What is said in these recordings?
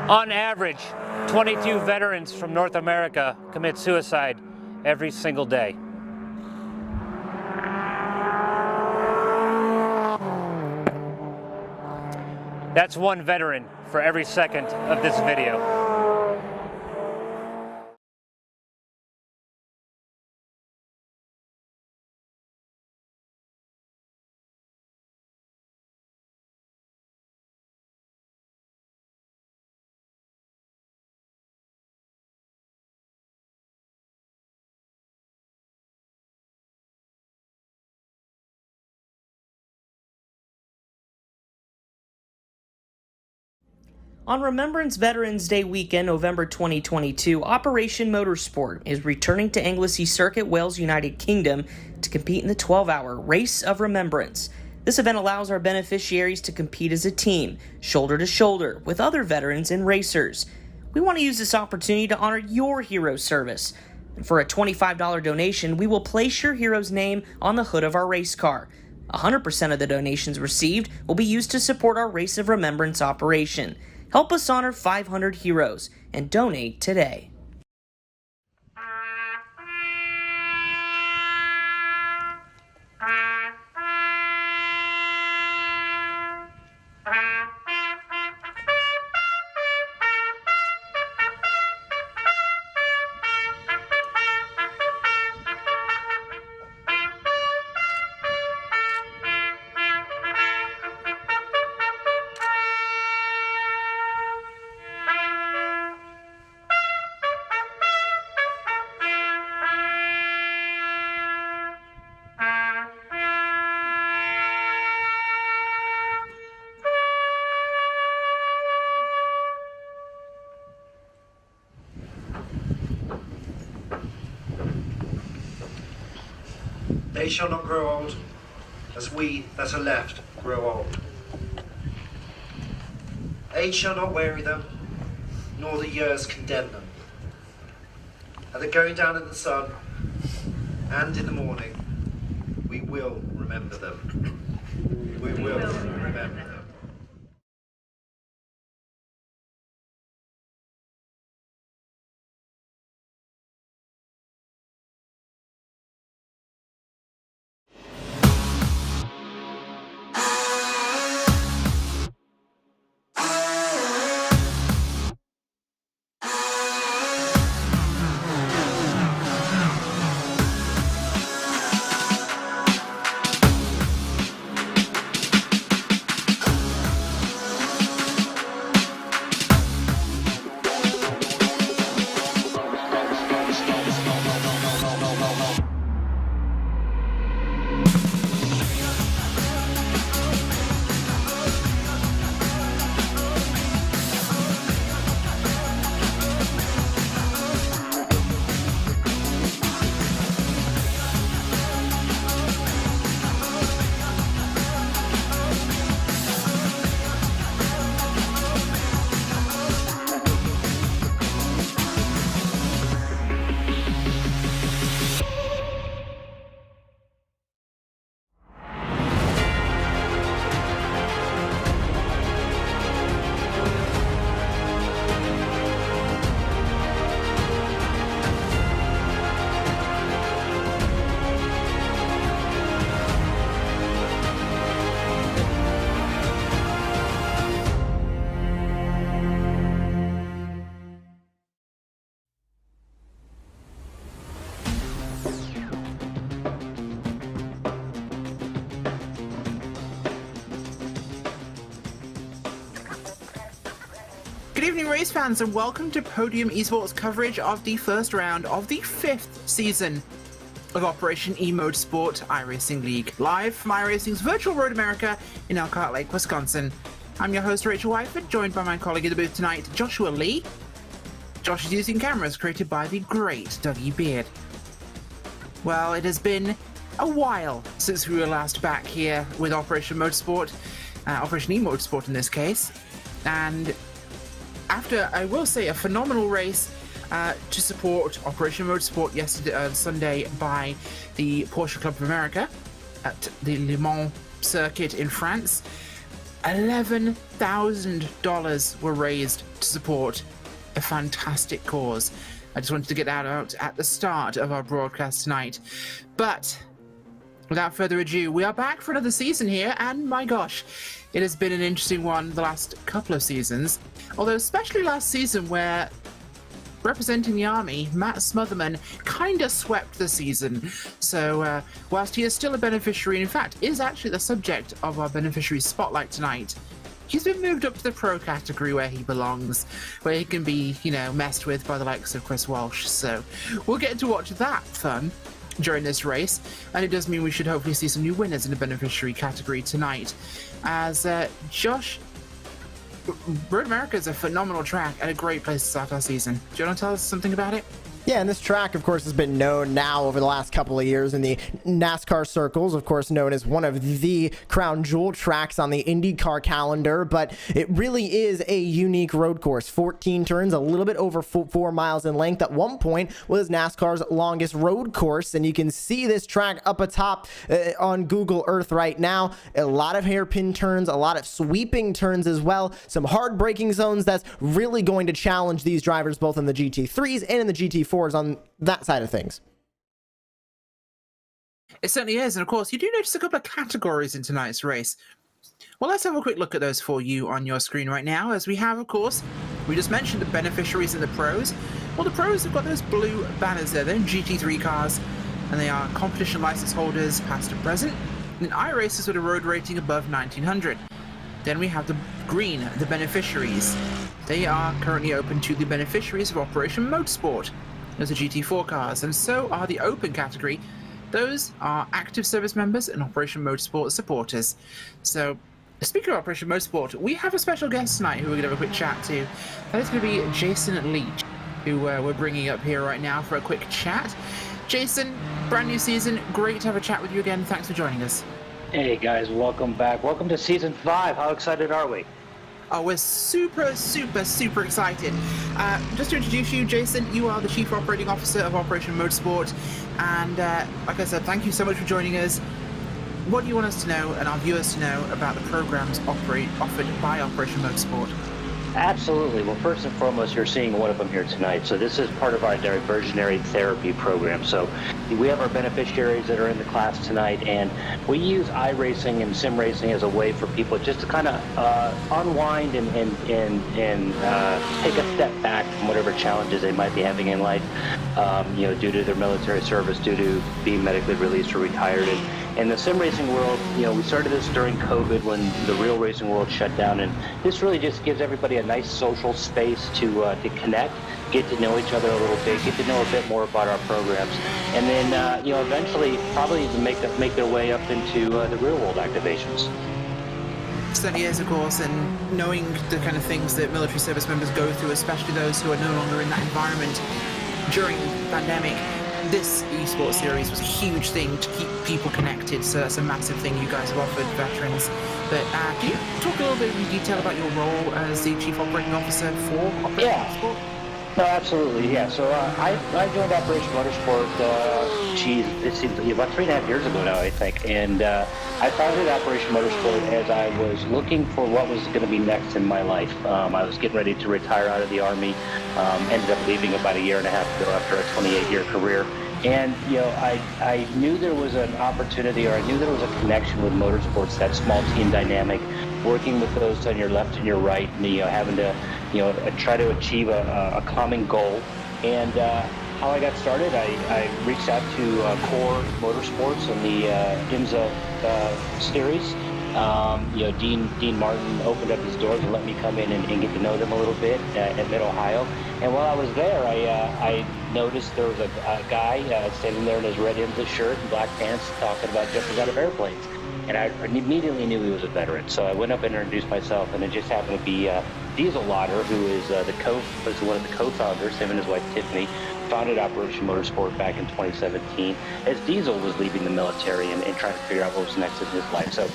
On average, 22 veterans from North America commit suicide every single day. That's one veteran for every second of this video. On Remembrance Veterans Day weekend, November 2022, Operation Motorsport is returning to Anglesey Circuit, Wales, United Kingdom to compete in the 12-hour Race of Remembrance. This event allows our beneficiaries to compete as a team, shoulder to shoulder, with other veterans and racers. We want to use this opportunity to honor your hero service. And for a $25 donation, we will place your hero's name on the hood of our race car. 100% of the donations received will be used to support our Race of Remembrance operation. Help us honor 500 heroes and donate today. They shall not grow old, as we that are left grow old. Age shall not weary them, nor the years condemn them. At the going down of the sun, and in the morning, we will remember them. We will remember them. Good evening, race fans, and welcome to Podium Esports coverage of the first round of the 5th season of Operation eMotorsport iRacing League, live from iRacing's Virtual Road America in Elkhart Lake, Wisconsin. I'm your host, Rachel Wyford, joined by my colleague in the booth tonight, Joshua Lee. Josh is using cameras created by the great Dougie Beard. Well, it has been a while since we were last back here with Operation Motorsport, Operation eMotorsport in this case, and after, I will say, a phenomenal race to support Operation Motorsport yesterday, Sunday, by the Porsche Club of America at the Le Mans circuit in France, $11,000 were raised to support a fantastic cause. I just wanted to get that out at the start of our broadcast tonight. But without further ado, we are back for another season here, and my gosh, it has been an interesting one the last couple of seasons. Although especially last season, where representing the Army, Matt Smotherman kind of swept the season. So whilst he is still a beneficiary, and in fact is actually the subject of our beneficiary spotlight tonight, he's been moved up to the pro category where he belongs, where he can be, messed with by the likes of Chris Walsh. So we'll get to watch that fun during this race, and it does mean we should hopefully see some new winners in the beneficiary category tonight. As Josh, Road America is a phenomenal track and a great place to start our season. Do you want to tell us something about it? Yeah, and this track, of course, has been known now over the last couple of years in the NASCAR circles, of course, known as one of the crown jewel tracks on the IndyCar calendar, but it really is a unique road course. 14 turns, a little bit over 4 miles in length. At one point was NASCAR's longest road course, and you can see this track up atop on Google Earth right now. A lot of hairpin turns, a lot of sweeping turns as well, some hard braking zones that's really going to challenge these drivers both in the GT3s and in the GT4s on that side of things. It certainly is, and of course you do notice a couple of categories in tonight's race. Well, let's have a quick look at those for you on your screen right now, as we have, of course, we just mentioned the beneficiaries and the pros. Well, the pros have got those blue banners there. They're in GT3 cars, and they are competition license holders past and present, and iRacers with a road rating above 1900. Then we have the green, the beneficiaries. They are currently open to the beneficiaries of Operation Motorsport. Those are GT4 cars, and so are the open category. Those are active service members and Operation Motorsport supporters. So, speaking of Operation Motorsport, we have a special guest tonight who we're going to have a quick chat to. That is going to be Jason Leach, who we're bringing up here right now for a quick chat. Jason, brand new season, great to have a chat with you again. Thanks for joining us. Hey guys, welcome back. Welcome to Season 5. How excited are we? Oh, we're super excited. Just to introduce you, Jason, you are the Chief Operating Officer of Operation Motorsport. And like I said, thank you so much for joining us. What do you want us to know and our viewers to know about the programs offered by Operation Motorsport? Absolutely. Well, first and foremost, you're seeing one of them here tonight. So this is part of our diversionary therapy program. So we have our beneficiaries that are in the class tonight, and we use iRacing and sim racing as a way for people just to kind of unwind and take a step back from whatever challenges they might be having in life, due to their military service, due to being medically released or retired. And in the sim racing world, we started this during COVID when the real racing world shut down, and this really just gives everybody a nice social space to connect, get to know each other a little bit, get to know a bit more about our programs, and then eventually probably even make their way up into the real world activations. Certainly is, of course, and knowing the kind of things that military service members go through, especially those who are no longer in that environment during the pandemic. This esports series was a huge thing to keep people connected, so that's a massive thing you guys have offered veterans. But can you talk a little bit in detail about your role as the Chief Operating Officer for Operation Motorsport? No, absolutely, yeah. So I joined Operation Motorsport, it seems about 3.5 years ago now, I think. And I founded Operation Motorsport as I was looking for what was going to be next in my life. I was getting ready to retire out of the Army, ended up leaving about 1.5 years ago after a 28-year career. And, I knew there was an opportunity, or I knew there was a connection with motorsports, that small team dynamic, working with those on your left and your right, and, having to, try to achieve a common goal. And how I got started, I reached out to Core Motorsports and the IMSA series. Dean Martin opened up his doors and let me come in and get to know them a little bit at Mid-Ohio. And while I was there, I noticed there was a guy standing there in his red IMSA shirt and black pants talking about jumping out of airplanes. And I immediately knew he was a veteran. So I went up and introduced myself, and it just happened to be Diesel Lauder, who is one of the co-founders, him and his wife Tiffany, founded Operation Motorsport back in 2017 as Diesel was leaving the military and trying to figure out what was next in his life. So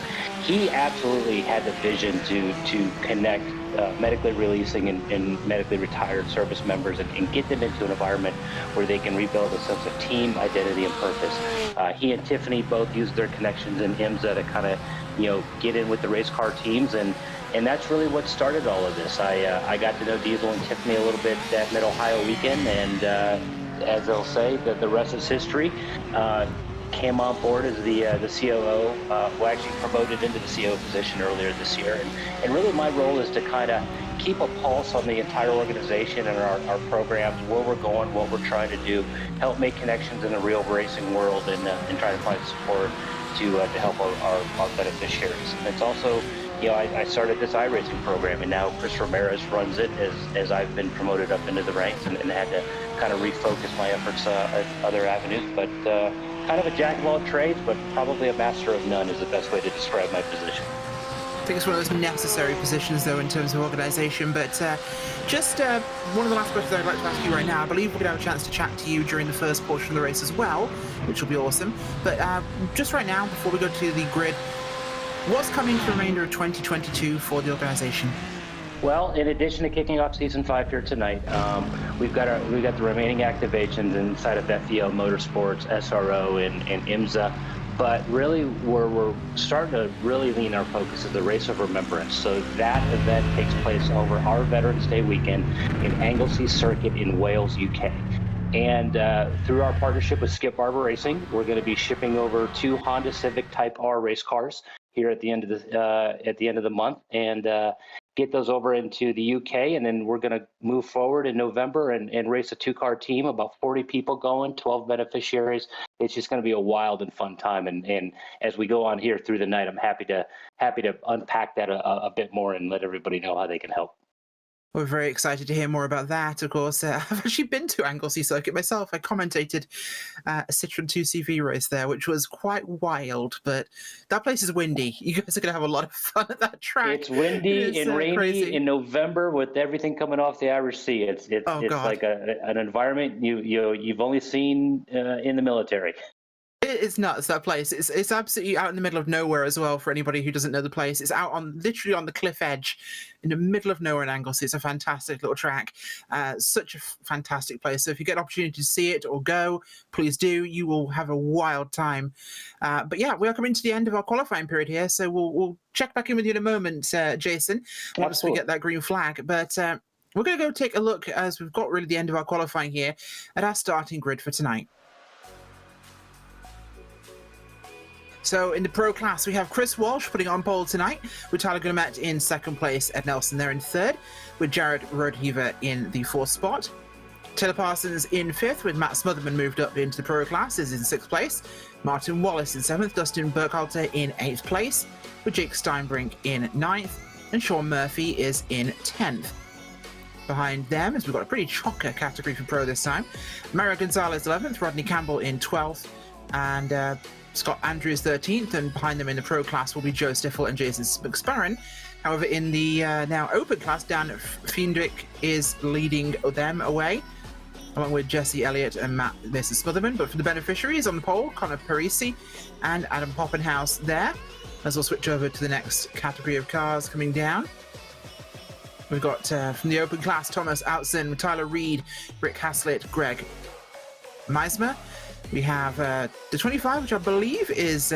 he absolutely had the vision to connect medically releasing and medically retired service members and get them into an environment where they can rebuild a sense of team identity and purpose. He and Tiffany both used their connections in IMSA to kind of, get in with the race car teams, and that's really what started all of this. I got to know Diesel and Tiffany a little bit at Mid-Ohio weekend, and as they'll say, the rest is history. Came on board as the COO, who actually promoted into the COO position earlier this year. And really my role is to kind of keep a pulse on the entire organization and our programs, where we're going, what we're trying to do, help make connections in the real racing world, and try to find support to help our beneficiaries. And it's also, I started this iRacing program, and now Chris Ramirez runs it as I've been promoted up into the ranks and had to kind of refocus my efforts at other avenues. But kind of a jack of all trades, but probably a master of none is the best way to describe my position. I think it's one of those necessary positions, though, in terms of organisation. But just one of the last questions I'd like to ask you right now. I believe we're going to have a chance to chat to you during the first portion of the race as well, which will be awesome. But just right now, before we go to the grid, what's coming for the remainder of 2022 for the organisation? Well, in addition to kicking off Season 5 here tonight, we've got the remaining activations inside of FEO Motorsports, SRO, and IMSA. But really, where we're starting to really lean our focus is the Race of Remembrance. So that event takes place over our Veterans Day weekend in Anglesey Circuit in Wales, UK. And through our partnership with Skip Barber Racing, we're going to be shipping over 2 Honda Civic Type R race cars here at the end of the month, and get those over into the UK, and then we're going to move forward in November and race a 2-car team, about 40 people going, 12 beneficiaries. It's just going to be a wild and fun time, and as we go on here through the night, I'm happy to unpack that a bit more and let everybody know how they can help. We're very excited to hear more about that, of course. I've actually been to Anglesey Circuit myself. I commentated a Citroen 2CV race there, which was quite wild, but that place is windy. You guys are going to have a lot of fun at that track. It's windy and rainy crazy. In November with everything coming off the Irish Sea. It's like an environment you've only seen in the military. It is nuts, that place. It's absolutely out in the middle of nowhere as well, for anybody who doesn't know the place. It's out literally on the cliff edge in the middle of nowhere in Anglesey. It's a fantastic little track. Such a fantastic place. So if you get an opportunity to see it or go, please do. You will have a wild time. But yeah, we are coming to the end of our qualifying period here. So we'll check back in with you in a moment, Jason, once we get that green flag. But we're going to go take a look, as we've got really the end of our qualifying here, at our starting grid for tonight. So in the pro class, we have Chris Walsh putting on pole tonight, with Tyler Guillemette in second place, Ed Nelson there in third, with Jared Rodeheaver in the fourth spot. Taylor Parsons in fifth, with Matt Smotherman moved up into the pro class, is in sixth place. Martin Wallace in seventh, Dustin Burkhalter in eighth place, with Jake Steinbrink in ninth, and Sean Murphy is in 10th. Behind them, as we've got a pretty chocker category for pro this time, Mario Gonzalez 11th, Rodney Campbell in 12th, and Scott Andrews 13th, and behind them in the pro class will be Joe Stiffel and Jason McSparren. However, in the now open class, Dan Fiendrick is leading them away, along with Jesse Elliott and Matt Mason Smotherman. But for the beneficiaries on the pole, Connor Parisi and Adam Poppenhaus there. As we'll switch over to the next category of cars coming down. We've got from the open class, Thomas Outzen, Tyler Reed, Rick Haslett, Greg Meismer. We have the 25, which I believe is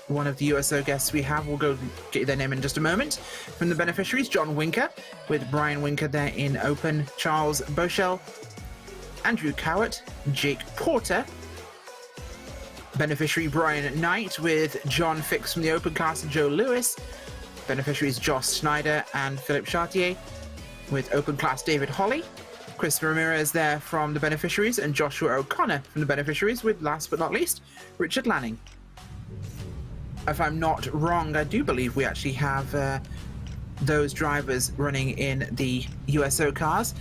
one of the USO guests we have. We'll go get you their name in just a moment. From the beneficiaries, John Winker, with Brian Winker there in open, Charles Boschel, Andrew Cowart, Jake Porter. Beneficiary Brian Knight with John Fix from the open class and Joe Lewis. Beneficiaries Josh Snyder and Philip Chartier, with open class David Holly. Chris Ramirez there from the beneficiaries, and Joshua O'Connor from the beneficiaries, with last but not least Richard Lanning. If I'm not wrong, I do believe we actually have those drivers running in the USO cars.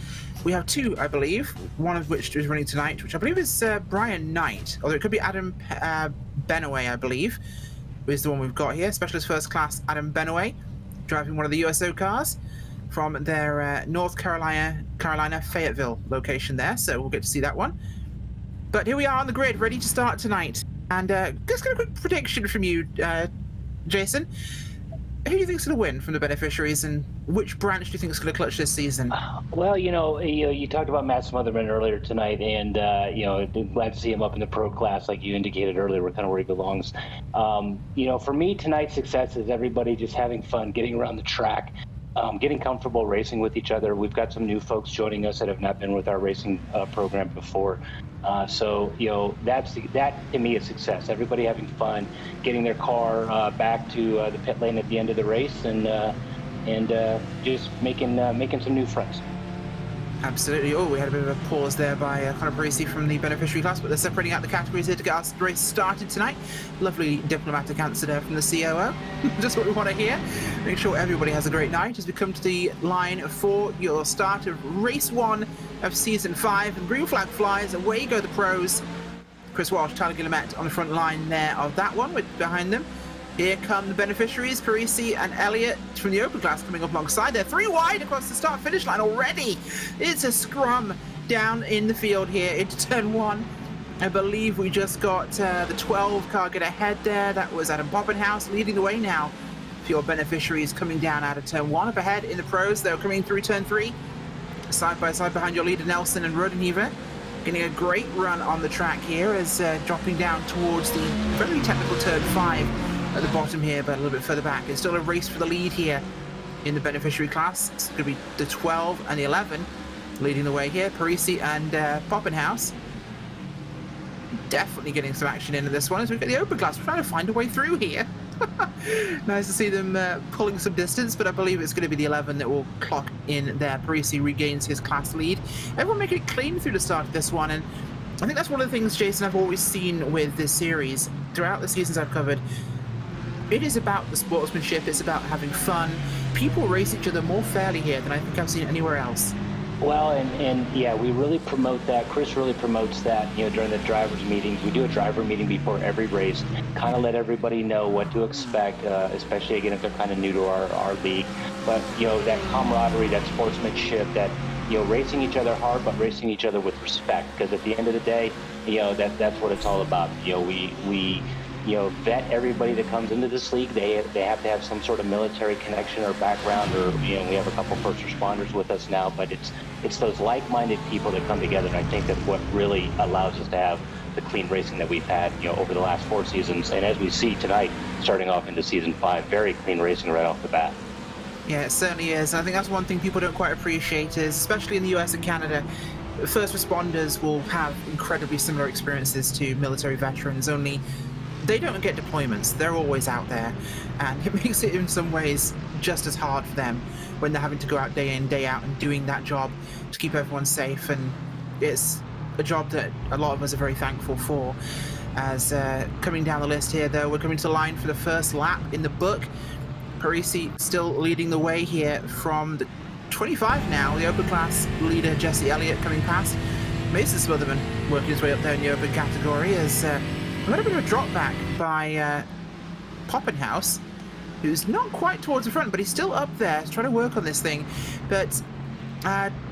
We have two, I believe, one of which is running tonight, which I believe is Brian Knight, although it could be Adam Benaway, I believe, is the one we've got here. Specialist First Class Adam Benaway driving one of the USO cars. from their North Carolina Fayetteville location there, so we'll get to see that one. But here we are on the grid, ready to start tonight. And just get a quick prediction from you, Jason. Who do you think is going to win from the beneficiaries, and which branch do you think is going to clutch this season? Well, you talked about Matt Smotherman earlier tonight, and glad to see him up in the pro class, like you indicated earlier, kind of where he belongs. For me, tonight's success is everybody just having fun, getting around the track, getting comfortable racing with each other. We've got some new folks joining us that have not been with our racing program before. That to me is success. Everybody having fun, getting their car back to the pit lane at the end of the race, and just making some new friends. Absolutely. Oh, we had a bit of a pause there by Conor Parisi from the beneficiary class, but they're separating out the categories here to get our race started tonight. Lovely diplomatic answer there from the COO. Just what we want to hear. Make sure everybody has a great night as we come to the line for your start of race 1 of season 5. And green flag flies, away go the pros. Chris Walsh, Tyler Guillemette on the front line there of that one, with behind them. Here come the beneficiaries, Parisi and Elliott from the open class coming up alongside. They're 3 wide across the start-finish line already. It's a scrum down in the field here into turn 1. I believe we just got the 12 car get ahead there. That was Adam Poppenhaus leading the way now for your beneficiaries coming down out of turn 1. Up ahead in the pros, they're coming through turn 3. Side by side behind your leader, Nelson and Rodenhever. Getting a great run on the track here as dropping down towards the very technical turn 5. At the bottom here, but a little bit further back. It's still a race for the lead here in the beneficiary class. It's going to be the 12 and the 11 leading the way here. Parisi and Poppenhaus definitely getting some action into this one as we get the open class. We're trying to find a way through here. Nice to see them pulling some distance, but I believe it's going to be the 11 that will clock in there. Parisi regains his class lead. Everyone making it clean through the start of this one, and I think that's one of the things, Jason, I've always seen with this series throughout the seasons I've covered. It is about the sportsmanship, it's about having fun. People race each other more fairly here than I think I've seen anywhere else. Well, and yeah, we really promote that. Chris really promotes that, during the drivers' meetings. We do a driver meeting before every race, kind of let everybody know what to expect, especially, again, if they're kind of new to our league. But, that camaraderie, that sportsmanship, that, racing each other hard, but racing each other with respect. Because at the end of the day, that's what it's all about. We vet everybody that comes into this league. They have to have some sort of military connection or background, or we have a couple first responders with us now, but it's those like-minded people that come together, and I think that's what really allows us to have the clean racing that we've had over the last 4 seasons, and as we see tonight, starting off into season 5, very clean racing right off the bat. Yeah, it certainly is. And I think that's one thing people don't quite appreciate is, especially in the US and Canada, first responders will have incredibly similar experiences to military veterans, only they don't get deployments. They're always out there, and it makes it in some ways just as hard for them when they're having to go out day in, day out and doing that job to keep everyone safe. And it's a job that a lot of us are very thankful for. As coming down the list here, though, we're coming to the line for the first lap in the book. Parisi still leading the way here from the 25 now. The open class leader, Jesse Elliott, coming past. Mason Smotherman working his way up there in the open category as we got a bit of a drop back by Poppenhaus, who's not quite towards the front, but he's still up there trying to work on this thing. But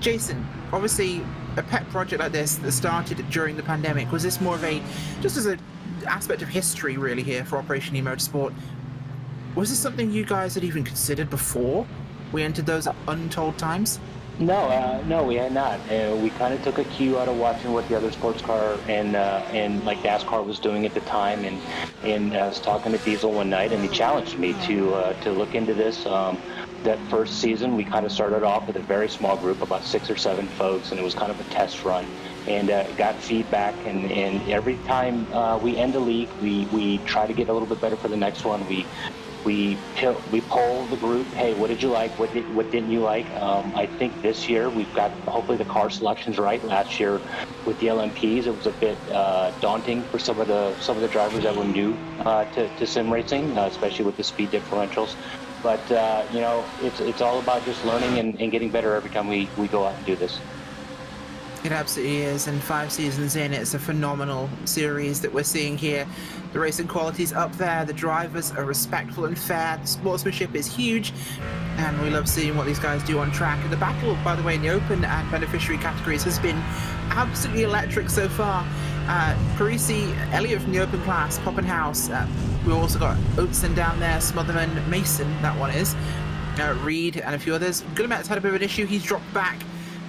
Jason, obviously a pet project like this that started during the pandemic, was this more of a, just as an aspect of history really here for Operation E-Motorsport, was this something you guys had even considered before we entered those untold times? No, we had not. We kind of took a cue out of watching what the other sports car and like NASCAR was doing at the time, and I was talking to Diesel one night, and he challenged me to look into this. That first season, we kind of started off with a very small group, about 6 or 7 folks, and it was kind of a test run, and got feedback, and every time we end a league, we try to get a little bit better for the next one. We poll the group. Hey, what did you like? What didn't you like? I think this year we've got hopefully the car selections right. Last year with the LMPs, it was a bit daunting for some of the drivers that were new to sim racing, especially with the speed differentials. But it's all about just learning and getting better every time we go out and do this. It absolutely is, and 5 seasons in, it's a phenomenal series that we're seeing here. The racing quality's up there, the drivers are respectful and fair, the sportsmanship is huge, and we love seeing what these guys do on track. And the battle, by the way, in the open and beneficiary categories has been absolutely electric so far. Parisi, Elliott from the open class, Poppenhaus. We've also got Oatson down there, Smotherman, Mason, that one is. Reed and a few others. Guillemets had a bit of an issue. He's dropped back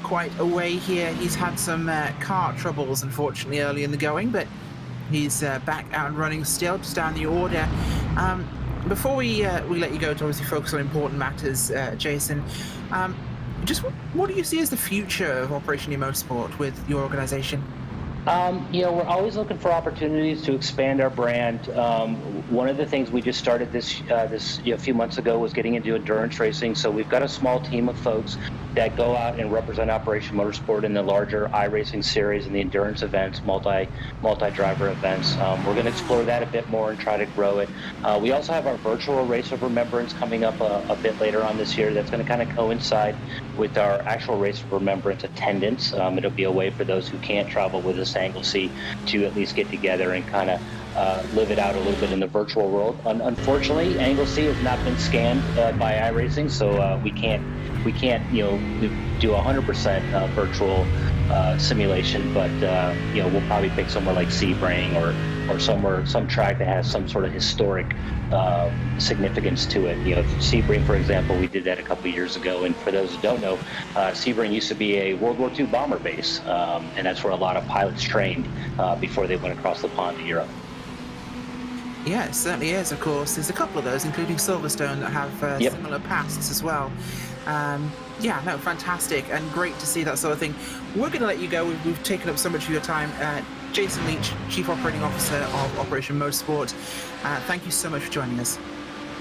quite away here. He's had some car troubles, unfortunately, early in the going, but he's back out and running still, just down the order. Before we let you go to obviously focus on important matters, Jason, just what do you see as the future of Operation Motorsport with your organization? We're always looking for opportunities to expand our brand. One of the things we just started this a few months ago was getting into endurance racing. So we've got a small team of folks that go out and represent Operation Motorsport in the larger iRacing series and the endurance events, multi-driver events. We're going to explore that a bit more and try to grow it. We also have our virtual Race of Remembrance coming up a bit later on this year. That's going to kind of coincide with our actual Race of Remembrance attendance. It'll be a way for those who can't travel with us to Anglesey to at least get together and kind of live it out a little bit in the virtual world. Unfortunately, Anglesey has not been scanned by iRacing, so we can't do 100% virtual simulation, but we'll probably pick somewhere like Sebring or some track that has some sort of historic significance to it. Sebring, for example, we did that a couple of years ago, and for those who don't know, Sebring used to be a World War II bomber base, and that's where a lot of pilots trained before they went across the pond to Europe. Yeah, it certainly is, of course. There's a couple of those, including Silverstone, that have similar pasts as well. Fantastic, and great to see that sort of thing. We're going to let you go. We've taken up so much of your time. Jason Leach, Chief Operating Officer of Operation Motorsport, thank you so much for joining us.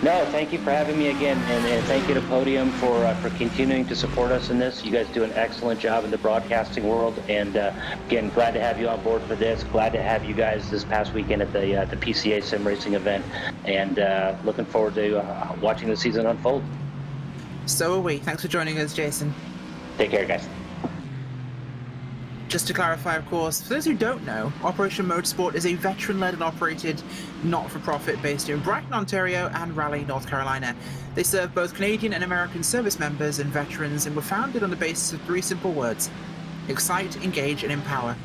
No, thank you for having me again, and thank you to Podium for continuing to support us in this. You guys do an excellent job in the broadcasting world, and again, glad to have you on board for this. Glad to have you guys this past weekend at the PCA Sim Racing event, and looking forward to watching the season unfold. So are we. Thanks for joining us, Jason. Take care, guys. Just to clarify, of course, for those who don't know, Operation Motorsport is a veteran-led and operated not-for-profit based in Brighton, Ontario and Raleigh, North Carolina. They serve both Canadian and American service members and veterans and were founded on the basis of 3 simple words: excite, engage, and empower.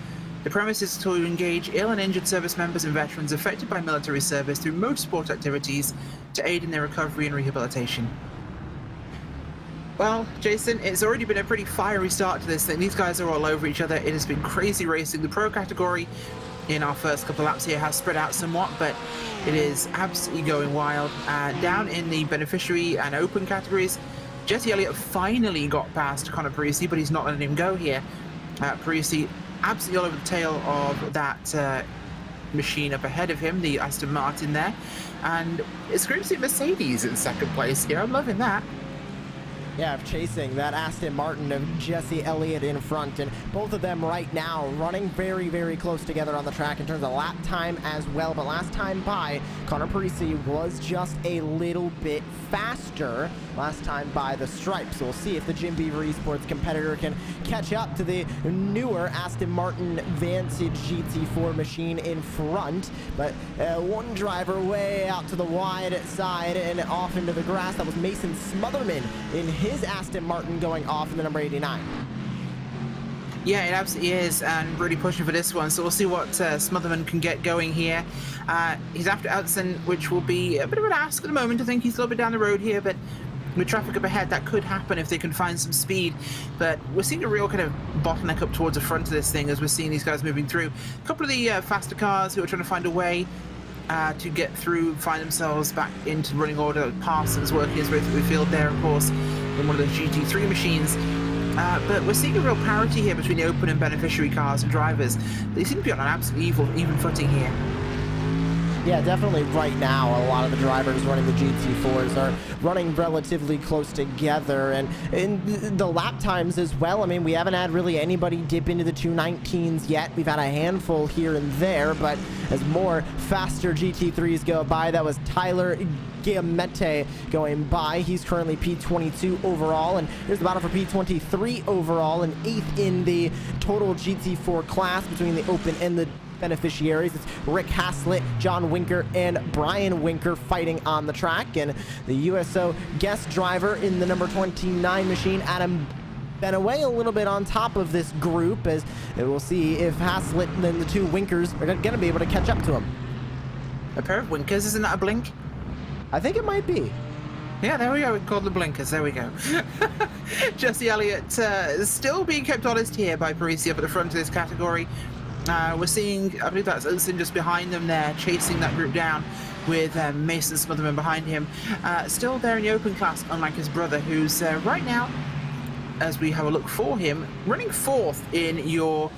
The premise is to engage ill and injured service members and veterans affected by military service through motorsport activities to aid in their recovery and rehabilitation. Well, Jason, it's already been a pretty fiery start to this thing. These guys are all over each other. It has been crazy racing. The pro category in our first couple laps here has spread out somewhat, but it is absolutely going wild. Down in the beneficiary and open categories, Jesse Elliott finally got past Connor Parisi, but he's not letting him go here. Parisi absolutely all over the tail of that machine up ahead of him, the Aston Martin there. And it's great to see Mercedes in second place here. I'm loving that. Yeah, chasing that Aston Martin of Jesse Elliott in front, and both of them right now running very, very close together on the track in terms of lap time as well. But last time by, Connor Parisi was just a little bit faster last time by the stripe. So we'll see if the Jim Beaver Esports competitor can catch up to the newer Aston Martin Vantage GT4 machine in front. But one driver way out to the wide side and off into the grass. That was Mason Smotherman in his Aston Martin going off in the number 89. Yeah, it absolutely is, and really pushing for this one. So we'll see what Smotherman can get going here. He's after Oatson, which will be a bit of an ask at the moment. I think he's a little bit down the road here, but with traffic up ahead, that could happen if they can find some speed. But we're seeing a real kind of bottleneck up towards the front of this thing as we're seeing these guys moving through. A couple of the faster cars who are trying to find a way to get through, find themselves back into running order. Parsons working his way through the field there, of course, in one of those GT3 machines. But we're seeing a real parity here between the open and beneficiary cars and drivers. They seem to be on an absolute even footing here. Yeah, definitely right now, a lot of the drivers running the GT4s are running relatively close together. And in the lap times as well, I mean, we haven't had really anybody dip into the 219s yet. We've had a handful here and there, but as more faster GT3s go by, that was Tyler Giamette going by. He's currently P22 overall, and here's the battle for P23 overall, and 8th in the total GT4 class between the open and the beneficiaries. It's Rick Haslett, John Winker, and Brian Winker fighting on the track, and the USO guest driver in the number 29 machine, Adam Benaway, a little bit on top of this group, as we'll see if Haslett and then the two Winkers are going to be able to catch up to him. A pair of Winkers, isn't that a blink? I think it might be. Yeah, there we go. We called the blinkers. There we go. Jesse Elliott still being kept honest here by Parisi up at the front of this category. We're seeing, I believe that's Olsen just behind them there, chasing that group down with Mason Smotherman behind him. Still there in the open class, unlike his brother, who's right now, as we have a look for him, running 4th in your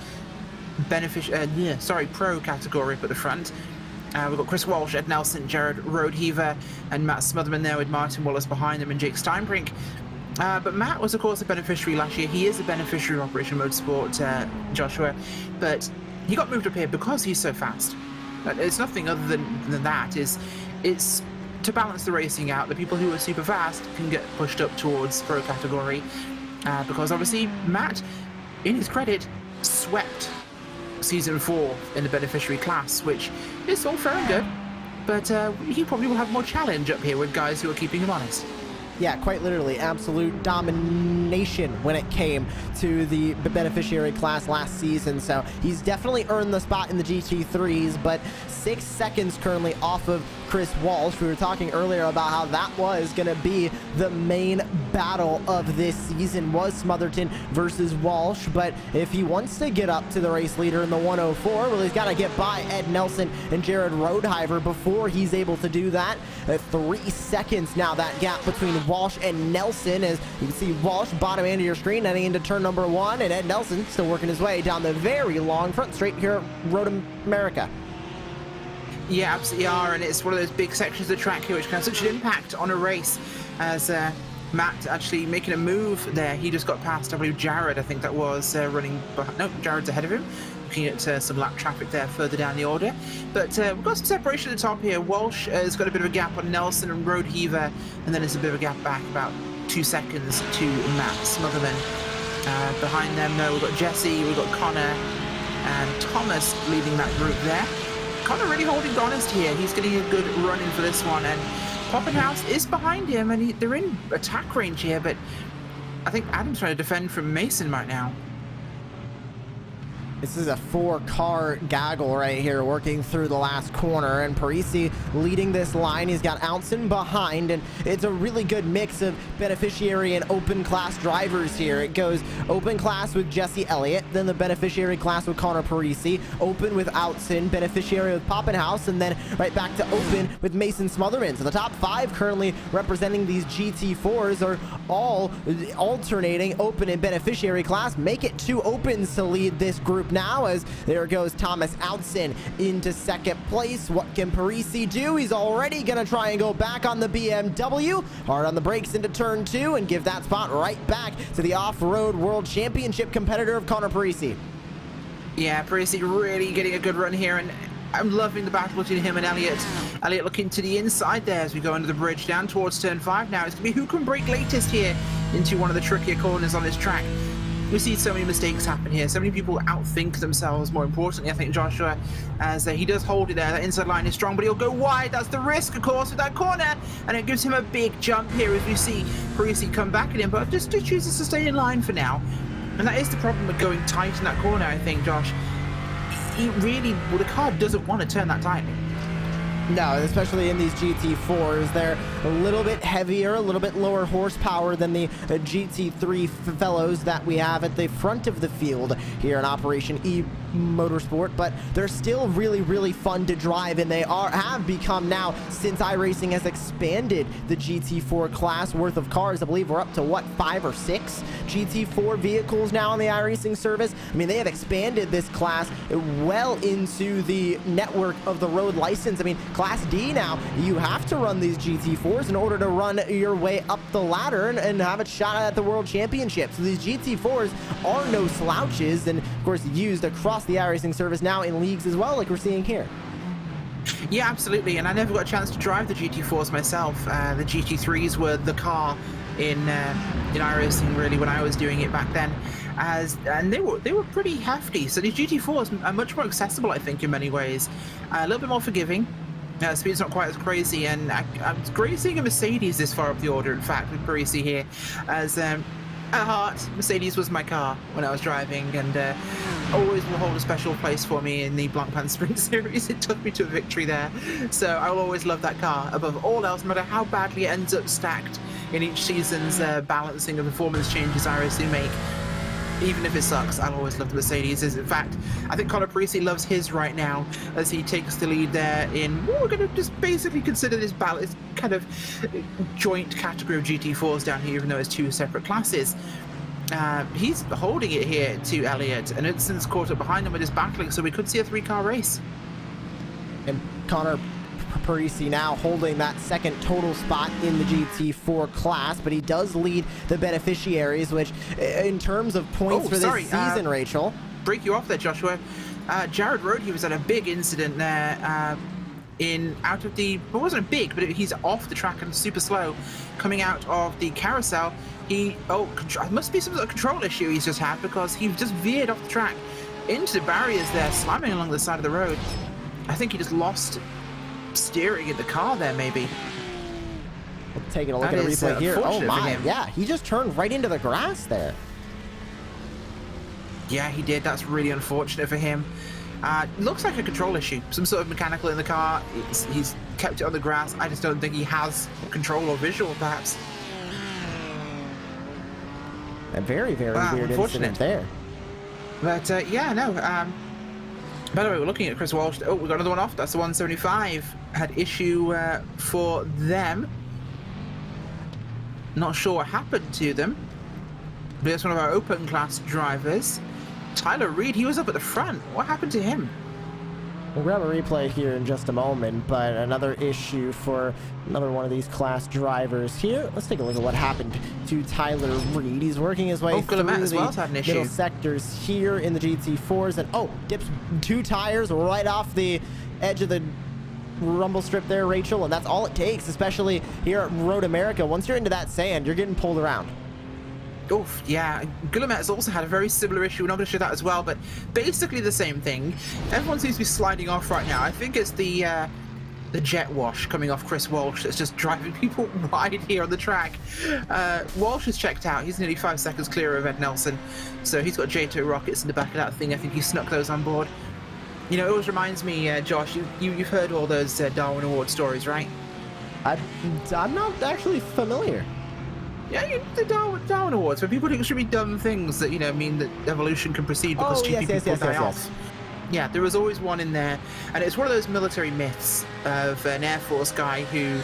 pro category up at the front. We've got Chris Walsh, Ed Nelson, Jared Roadheaver, and Matt Smotherman there with Martin Wallace behind them and Jake Steinbrink. But Matt was, of course, a beneficiary last year. He is a beneficiary of Operation Motorsport, Joshua, but he got moved up here because he's so fast. It's nothing other than that. It's to balance the racing out. The people who are super fast can get pushed up towards pro category because obviously Matt, in his credit, swept season 4 in the beneficiary class, which is all fair and good, but he probably will have more challenge up here with guys who are keeping him honest. Yeah, quite literally, absolute domination when it came to the beneficiary class last season. So he's definitely earned the spot in the GT3s, but 6 seconds currently off of Chris Walsh. We were talking earlier about how that was going to be the main battle of this season, was Smotherton versus Walsh. But if he wants to get up to the race leader in the 104, well, he's got to get by Ed Nelson and Jared Roadheaver before he's able to do that. 3 seconds now, that gap between Walsh and Nelson, as you can see Walsh bottom end of your screen heading into turn number 1, and Ed Nelson still working his way down the very long front straight here at Road America. Yeah, absolutely are, and it's one of those big sections of the track here which can have such an impact on a race, as Matt actually making a move there. He just got past, I believe, Jared, I think that was, running behind. No, Jared's ahead of him. Looking at some lap traffic there further down the order. But we've got some separation at the top here. Walsh has got a bit of a gap on Nelson and Roadheaver, and then there's a bit of a gap back, about 2 seconds to Matt Smotherman. Behind them, though, we've got Jesse, we've got Connor, and Thomas leading that group there. Connor really holding honest here. He's getting a good run in for this one, and Poppenhaus is behind him, and they're in attack range here, but I think Adam's trying to defend from Mason right now. This is a 4-car gaggle right here working through the last corner, and Parisi leading this line. He's got Ounson behind, and it's a really good mix of beneficiary and open class drivers here. It goes open class with Jesse Elliott, then the beneficiary class with Connor Parisi, open with Ounson, beneficiary with Poppenhaus, and then right back to open with Mason Smotherman. So the top 5 currently representing these GT4s are all alternating open and beneficiary class. Make it 2 opens to lead this group now, as there goes Thomas Ounson into second place. What can Parisi do? He's already gonna try and go back on the BMW, hard on the brakes into turn 2, and give that spot right back to the off-road world championship competitor of Connor Parisi. Yeah, Parisi really getting a good run here, and I'm loving the battle between him and Elliott. Elliott looking to the inside there as we go under the bridge down towards turn 5 now. It's gonna be who can brake latest here into one of the trickier corners on this track. We see so many mistakes happen here. So many people outthink themselves, more importantly, I think, Joshua, as he does hold it there. That inside line is strong, but he'll go wide. That's the risk, of course, with that corner. And it gives him a big jump here as we see Parisi come back at him, but just chooses to stay in line for now. And that is the problem with going tight in that corner, I think, Josh. He really, well, the car doesn't want to turn that tight. No, especially in these GT4s. They're a little bit heavier, a little bit lower horsepower than the GT3 fellows that we have at the front of the field here in Operation Motorsport, but they're still really, really fun to drive, and they have become now, since iRacing has expanded the GT4 class worth of cars. I believe we're up to, what, 5 or 6 GT4 vehicles now on the iRacing service. I mean, they have expanded this class well into the network of the road license. I mean, Class D now, you have to run these GT4s in order to run your way up the ladder and have a shot at the World Championship. So these GT4s are no slouches, and of course used across the iRacing service now in leagues as well, like we're seeing here. Yeah, absolutely. And I never got a chance to drive the GT4s myself. The GT3s were the car in iRacing, really, when I was doing it back then. And they were pretty hefty. So these GT4s are much more accessible, I think, in many ways. A little bit more forgiving. Speed's not quite as crazy, and it's great seeing a Mercedes this far up the order, in fact, with Parisi here, as at heart, Mercedes was my car when I was driving, and always will hold a special place for me in the Blancpain Sprint Series. It took me to a victory there, so I will always love that car above all else, no matter how badly it ends up stacked in each season's balancing of performance changes iRacing make. Even if it sucks, I'll always love the Mercedes. In fact, I think Conor Parisi loves his right now as he takes the lead there in, well, we're going to just basically consider this kind of joint category of GT4s down here, even though it's 2 separate classes. He's holding it here to Elliott, and Udson's caught up behind him with his backling, so we could see a 3-car race. And Conor Parisi now holding that second total spot in the GT4 class, but he does lead the beneficiaries, which in terms of points for this season, Rachel. Break you off there, Joshua. Jared Road, he was at a big incident there out of the, well, it wasn't big, but he's off the track and super slow coming out of the carousel. It must be some sort of control issue he's just had, because he just veered off the track into the barriers there, slamming along the side of the road. I think he just lost steering in the car there, maybe. Taking a look at a replay here. Oh my, yeah, he just turned right into the grass there. Yeah, he did. That's really unfortunate for him. Looks like a control issue, some sort of mechanical in the car. He's kept it on the grass. I just don't think he has control or visual, perhaps. A very, very weird incident there. But yeah, no. By the way, we're looking at Chris Walsh. Oh, we got another one off. That's the 175. Had issue for them. Not sure what happened to them. But it's one of our open class drivers. Tyler Reed, he was up at the front. What happened to him? We'll grab a replay here in just a moment, but another issue for another one of these class drivers here. Let's take a look at what happened to Tyler Reed. He's working his way through the middle sectors here in the GT4s, and dips 2 tires right off the edge of the rumble strip there, Rachel, and that's all it takes, especially here at Road America. Once you're into that sand, you're getting pulled around. Oof, yeah. Guillemets also had a very similar issue. We're not going to show that as well, but basically the same thing. Everyone seems to be sliding off right now. I think it's the jet wash coming off Chris Walsh that's just driving people wide here on the track. Walsh is checked out. He's nearly 5 seconds clear of Ed Nelson, so he's got J2 rockets in the back of that thing. I think he snuck those on board. You know, it always reminds me, Josh, you've heard all those Darwin Award stories, right? I'm not actually familiar. Yeah, the Darwin Awards, where people do extremely dumb things that, mean that evolution can proceed because stupid people die off. Yeah, there was always one in there, and it's one of those military myths of an Air Force guy who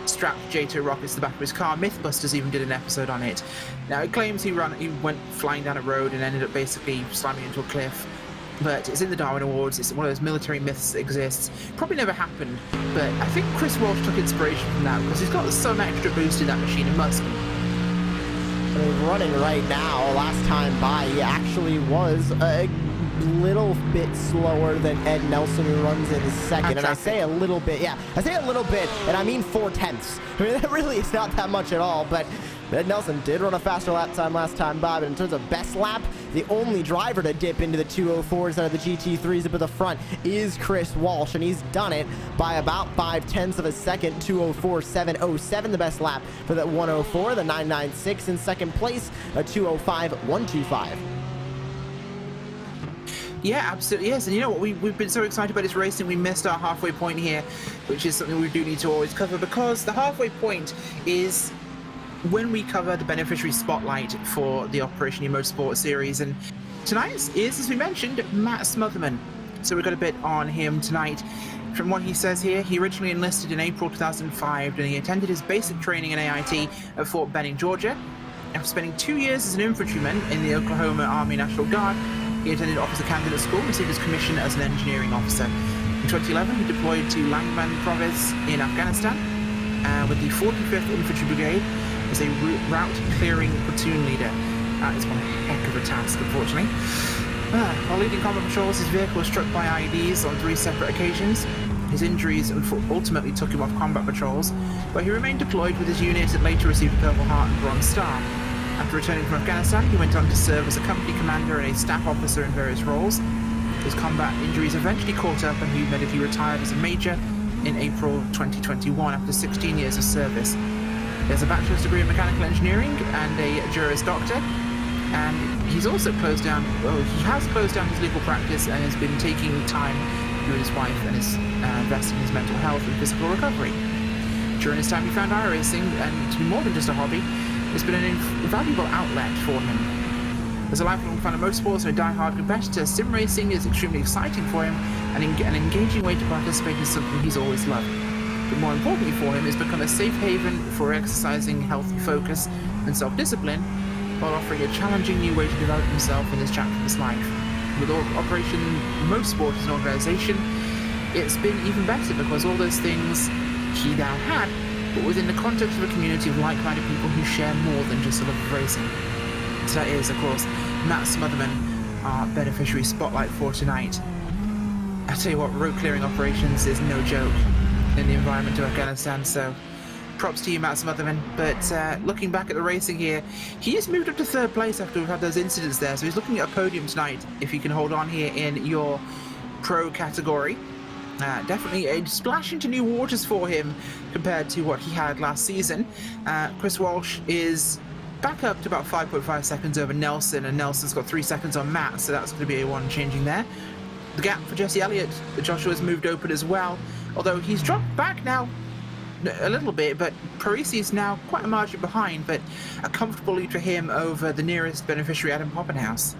strapped J2 rockets to the back of his car. Mythbusters even did an episode on it. Now, it claims he went flying down a road and ended up basically slamming into a cliff. But it's in the Darwin Awards. It's one of those military myths that exists. Probably never happened, but I think Chris Walsh took inspiration from that because he's got some extra boost in that machine. It must be. Running right now, last time by, he actually was a little bit slower than Ed Nelson, who runs in second. And I say a little bit, I say a little bit, and I mean 4/10. I mean, that really is not that much at all, but Ed Nelson did run a faster lap time last time by, but in terms of best lap, the only driver to dip into the 204s out of the GT3s up at the front is Chris Walsh, and he's done it by about 0.5 of a second. 204.707, the best lap for that 104, the 996 in second place, a 205.125. Yeah, absolutely, yes. And you know what? We've been so excited about this racing, we missed our halfway point here, which is something we do need to always cover, because the halfway point is when we cover the beneficiary spotlight for the Operation eMotorsport series. And tonight's is, as we mentioned, Matt Smotherman. So we've got a bit on him tonight. From what he says here, he originally enlisted in April 2005 and he attended his basic training in AIT at Fort Benning, Georgia. After spending 2 years as an infantryman in the Oklahoma Army National Guard, he attended Officer Candidate School and received his commission as an engineering officer. In 2011, he deployed to Langman Province in Afghanistan with the 45th Infantry Brigade as a route clearing platoon leader. That is one heck of a task, unfortunately. While leading combat patrols, his vehicle was struck by IEDs on 3 separate occasions. His injuries ultimately took him off combat patrols, but he remained deployed with his unit and later received a Purple Heart and Bronze Star. After returning from Afghanistan, he went on to serve as a company commander and a staff officer in various roles. His combat injuries eventually caught up and he medically retired as a major in April 2021 after 16 years of service. He has a bachelor's degree in mechanical engineering and a Juris Doctor, and he's also he has closed down his legal practice and has been taking time with his wife and is investing in his mental health and physical recovery. During his time he found iRacing, and to be more than just a hobby, it's been an invaluable outlet for him. As a lifelong fan of motorsports and a die-hard competitor, sim racing is extremely exciting for him and an engaging way to participate in something he's always loved. But more importantly for him, it's become a safe haven for exercising healthy focus and self-discipline, while offering a challenging new way to develop himself in this chapter of his life. With Operation Motorsport as an organisation, it's been even better because all those things he now had, but within the context of a community of like-minded people who share more than just a love of racing. So that is, of course, Matt Smotherman, our beneficiary spotlight for tonight. I tell you what, road clearing operations is no joke in the environment of Afghanistan, so props to you, Matt Smotherman. But looking back at the racing here, he has moved up to 3rd place after we've had those incidents there, so he's looking at a podium tonight if he can hold on here in your pro category. Definitely a splash into new waters for him compared to what he had last season. Chris Walsh is back up to about 5.5 seconds over Nelson, and Nelson's got 3 seconds on Matt, so that's going to be a one changing there. The gap for Jesse Elliott, Joshua's moved open as well, although he's dropped back now a little bit, but Parisi is now quite a margin behind, but a comfortable lead for him over the nearest beneficiary, Adam Poppenhaus.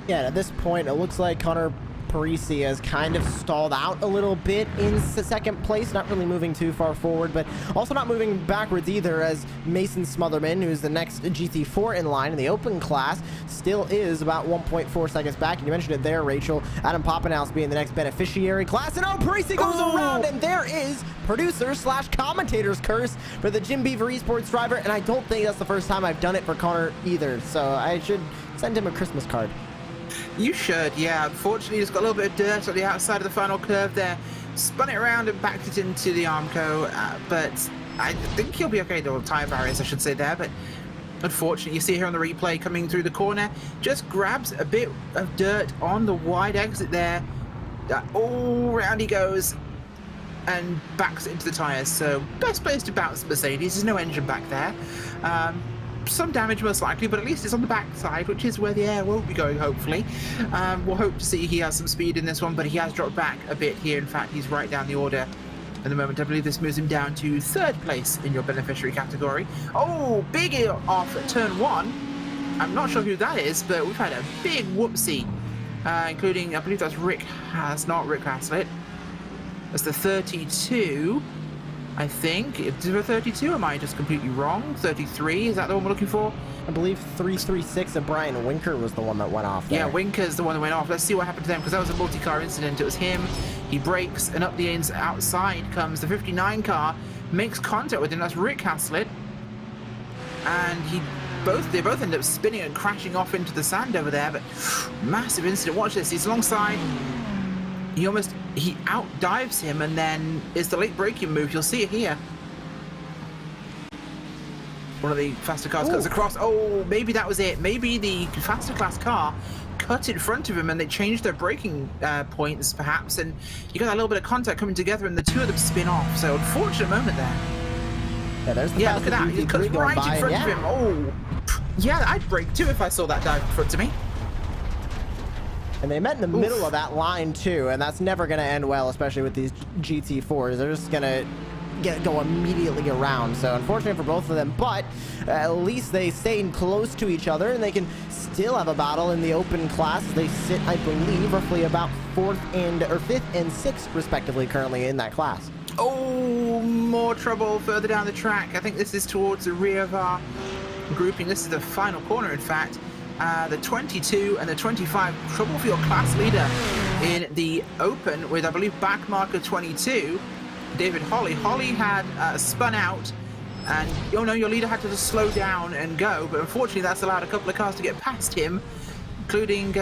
Yeah, at this point, it looks like Connor Parisi has kind of stalled out a little bit in 2nd place, not really moving too far forward, but also not moving backwards either, as Mason Smotherman, who's the next GT4 in line in the open class, still is about 1.4 seconds back. And you mentioned it there, Rachel. Adam Poppenhaus being the next beneficiary class, and Parisi goes around, and there is producer/commentator's curse for the Jim Beaver Esports driver, and I don't think that's the first time I've done it for Connor either, so I should send him a Christmas card. You should, yeah. Unfortunately, he's got a little bit of dirt on the outside of the final curve there. Spun it around and backed it into the Armco, but I think he'll be okay. The tyre barriers, I should say there, but unfortunately, you see here on the replay coming through the corner, just grabs a bit of dirt on the wide exit there. All round he goes and backs it into the tyres. So best place to bounce the Mercedes. There's no engine back there. Some damage most likely, but at least it's on the back side, which is where the air will be going, hopefully. We'll hope to see he has some speed in this one, but he has dropped back a bit here. In fact, he's right down the order at the moment. I believe this moves him down to 3rd place in your beneficiary category. Oh, big off at turn 1. I'm not sure who that is, but we've had a big whoopsie, including, I believe that's Rick Haslett. That's the 32. I think. Is it a 32? Am I just completely wrong? 33? Is that the one we're looking for? I believe 336 of Brian Winker was the one that went off there. Yeah, Winker's the one that went off. Let's see what happened to them, because that was a multi-car incident. It was him. He brakes, and up the outside comes the 59 car, makes contact with him. That's Rick Haslett. And they both end up spinning and crashing off into the sand over there, but massive incident. Watch this. He's alongside. He outdives him, and then is the late braking move. You'll see it here. One of the faster cars cuts across. Oh, maybe that was it. Maybe the faster class car cut in front of him, and they changed their braking points, perhaps, and you got that little bit of contact coming together, and the two of them spin off. So unfortunate moment there. Yeah, there's the look at that. He cuts right in front of him. Oh, yeah, I'd brake too if I saw that dive in front of me. And they met in the middle of that line too, and that's never going to end well, especially with these GT4s. They're just going to go immediately around. So unfortunate for both of them, but at least they stayed close to each other, and they can still have a battle in the open class. They sit, I believe, roughly about 5th and 6th respectively currently in that class. Oh, more trouble further down the track. I think this is towards the rear of our grouping. This is the final corner, in fact. The 22 and the 25, trouble for your class leader in the open with, I believe, back marker 22, David Holly. Holly had spun out, and oh no, your leader had to just slow down and go, but unfortunately that's allowed a couple of cars to get past him, including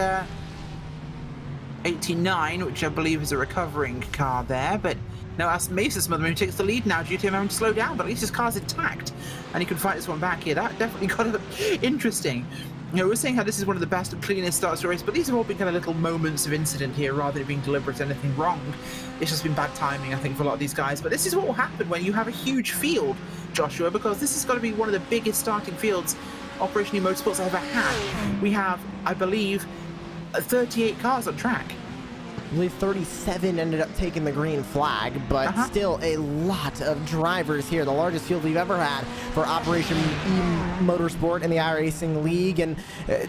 89, which I believe is a recovering car there, but now that's Mason Smotherman who takes the lead now due to him having to slow down, but at least his car's intact and he can fight this one back here. That definitely got interesting. You know, we're saying how this is one of the best and cleanest starts to race, but these have all been kind of little moments of incident here rather than it being deliberate or anything wrong. It's just been bad timing, I think, for a lot of these guys. But this is what will happen when you have a huge field, Joshua, because this has got to be one of the biggest starting fields Operation E-Motorsports ever had. We have, I believe, 38 cars on track. I believe 37 ended up taking the green flag, but still a lot of drivers here. The largest field we've ever had for Operation E-Motorsport in the iRacing League. And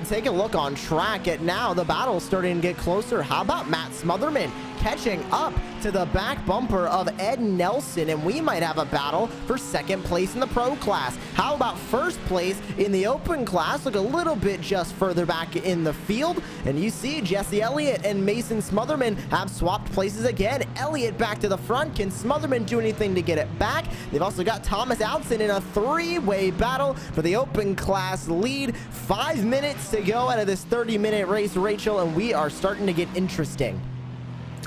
take a look on track at now. The battle's starting to get closer. How about Matt Smotherman catching up to the back bumper of Ed Nelson, and we might have a battle for second place in the pro class. How about first place in the open class? Look a little bit just further back in the field, and you see Jesse Elliott and Mason Smotherman have swapped places again. Elliott back to the front. Can Smotherman do anything to get it back? They've also got Thomas Outson in a three-way battle for the open class lead. 5 minutes to go out of this 30-minute race, Rachel, and we are starting to get interesting.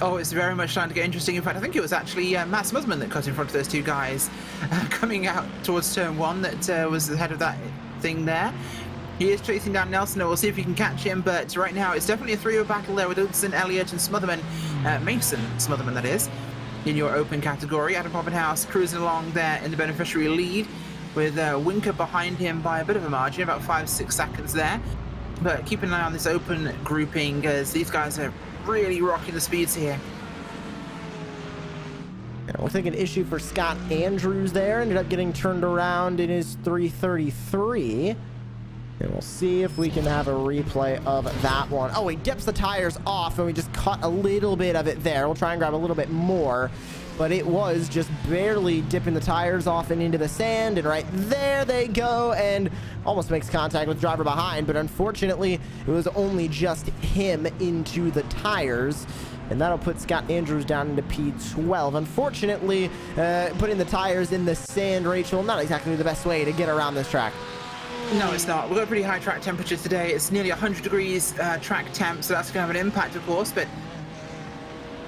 Oh, it's very much starting to get interesting. In fact, I think it was actually Matt Smotherman that cut in front of those two guys coming out towards turn one that was the head of that thing there. He is chasing down Nelson, and we'll see if he can catch him, but right now it's definitely a three-way battle there with Hudson, Elliott, and Smotherman. Mason Smotherman, that is, in your open category. Adam Poppenhaus cruising along there in the beneficiary lead with Winker behind him by a bit of a margin, about 5-6 seconds there. But keep an eye on this open grouping as these guys are really rocking the speeds here. Looks like an issue for Scott Andrews there. Ended up getting turned around in his 333. And we'll see if we can have a replay of that one. Oh, he dips the tires off, and we just caught a little bit of it there. We'll try and grab a little bit more. But it was just barely dipping the tires off and into the sand, and right there they go, and almost makes contact with driver behind, but unfortunately it was only just him into the tires, and that'll put Scott Andrews down into P12. Unfortunately, putting the tires in the sand, Rachel, not exactly the best way to get around this track. No, it's not. We've got a pretty high track temperature today. It's nearly 100 degrees track temp, so that's going to have an impact, of course, but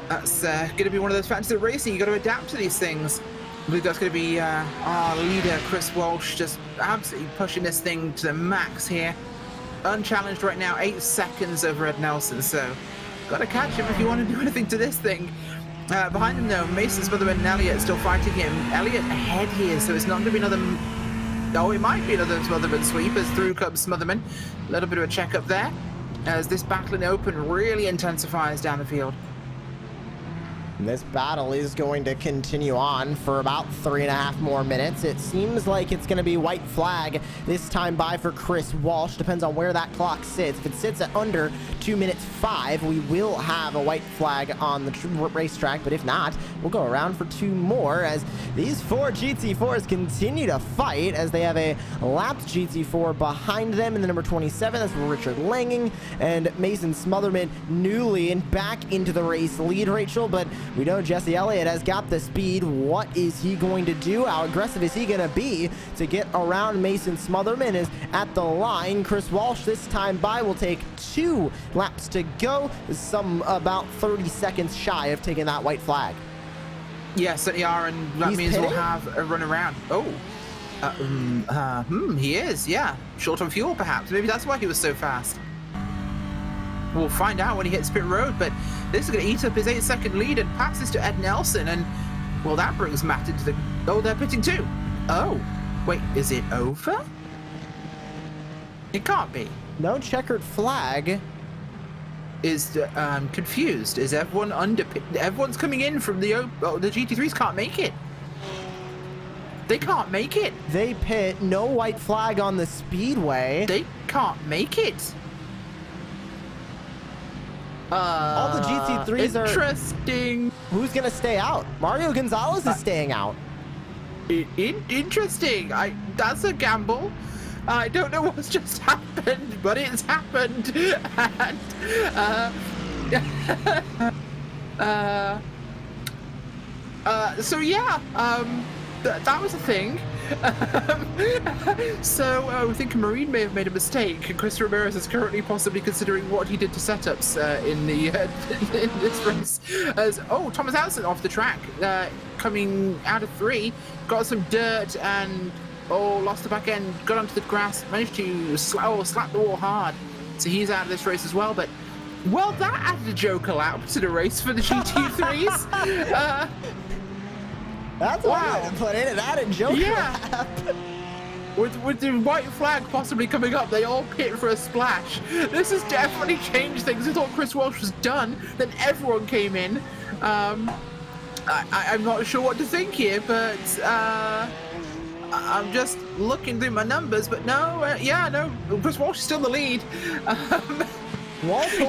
that's going to be one of those factors of racing. You've got to adapt to these things. I believe that's going to be our leader, Chris Walsh, just absolutely pushing this thing to the max here. Unchallenged right now, 8 seconds over Ed Nelson, so got to catch him if you want to do anything to this thing. Behind him, though, Mason Smotherman and Elliott still fighting him. Elliott ahead here, so it's not going to be another... Oh, it might be another Smotherman sweep as through comes Smotherman. A little bit of a check-up there as this battle in open really intensifies down the field. And this battle is going to continue on for about 3.5 more minutes. It seems like it's going to be white flag this time by for Chris Walsh. Depends on where that clock sits. If it sits at under 2 minutes 5, we will have a white flag on the racetrack. But if not, we'll go around for 2 more as these 4 GT4s continue to fight as they have a lapped GT4 behind them in the number 27. That's Richard Langing and Mason Smotherman newly and back into the race lead, Rachel. But we know Jesse Elliott has got the speed. What is he going to do? How aggressive is he going to be to get around Mason Smotherman? Is at the line. Chris Walsh this time by will take 2 laps to go. Some about 30 seconds shy of taking that white flag. Yes, certainly are, and that He's means pitting? we'll have a run around. Oh, he is, yeah. Short on fuel, perhaps. Maybe that's why he was so fast. We'll find out when he hits pit road, but this is going to eat up his 8-second lead and passes to Ed Nelson, and, well, that brings Matt into the... Oh, they're pitting too. Oh, wait, is it over? It can't be. No checkered flag. Is confused. Is everyone under... Everyone's coming in from the... Oh, the GT3s can't make it. They can't make it. They pit, no white flag on the speedway. They can't make it. All the GT3s are... Interesting. Who's going to stay out? Mario Gonzalez is staying out. Interesting. That's a gamble. I don't know what's just happened, but it's happened. And, so yeah, that was a thing. So we think Marine may have made a mistake. Chris Ramirez is currently possibly considering what he did to setups in this race. As Thomas Allison off the track, coming out of 3, got some dirt and lost the back end, got onto the grass, managed to slap the wall hard. So he's out of this race as well. But well, that added a joker lap to the race for the GT3s. That's what I had to put in it. That and joker lap. With the white flag possibly coming up, they all pit for a splash. This has definitely changed things. I thought Chris Walsh was done, then everyone came in. I'm not sure what to think here, but I'm just looking through my numbers, but no, Chris Walsh is still in the lead.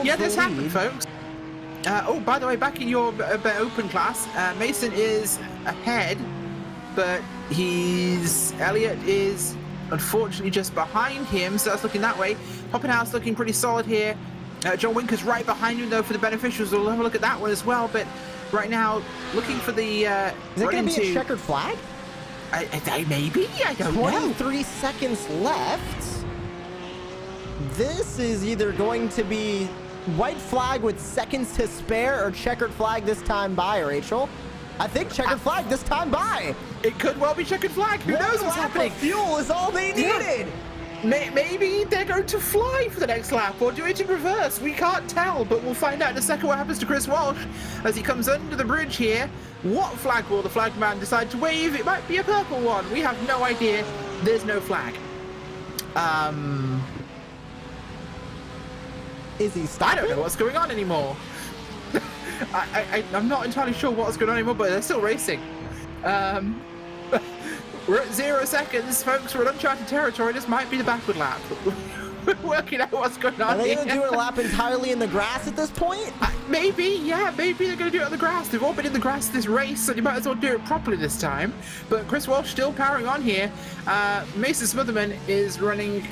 Yeah, this happened, folks. By the way, back in your open class, Mason is ahead, but Elliott is unfortunately just behind him, so that's looking that way. Poppenhouse looking pretty solid here. John Winker's right behind him, though, for the beneficials. We'll have a look at that one as well, but right now, looking for the... is it going to be a checkered flag? Maybe? I don't know. 23 seconds left. This is either going to be white flag with seconds to spare or checkered flag this time by, Rachel. I think checkered flag this time by. It could well be checkered flag. Who knows what's happening? Fuel is all they needed. Maybe they're going to fly for the next lap or do it in reverse. We can't tell, but we'll find out in a second what happens to Chris Walsh as he comes under the bridge here. What flag will the flag man decide to wave? It might be a purple one. We have no idea. There's no flag. Is he stopping? I don't know what's going on anymore. I'm not entirely sure what's going on anymore, but they're still racing. We're at 0 seconds, folks. We're in uncharted territory. This might be the backward lap. We're working out what's going on. Are they going to here. do a lap entirely in the grass at this point? Maybe, yeah. Maybe they're going to do it on the grass. They've all been in the grass this race, so you might as well do it properly this time. But Chris Walsh still powering on here. Mason Smotherman is running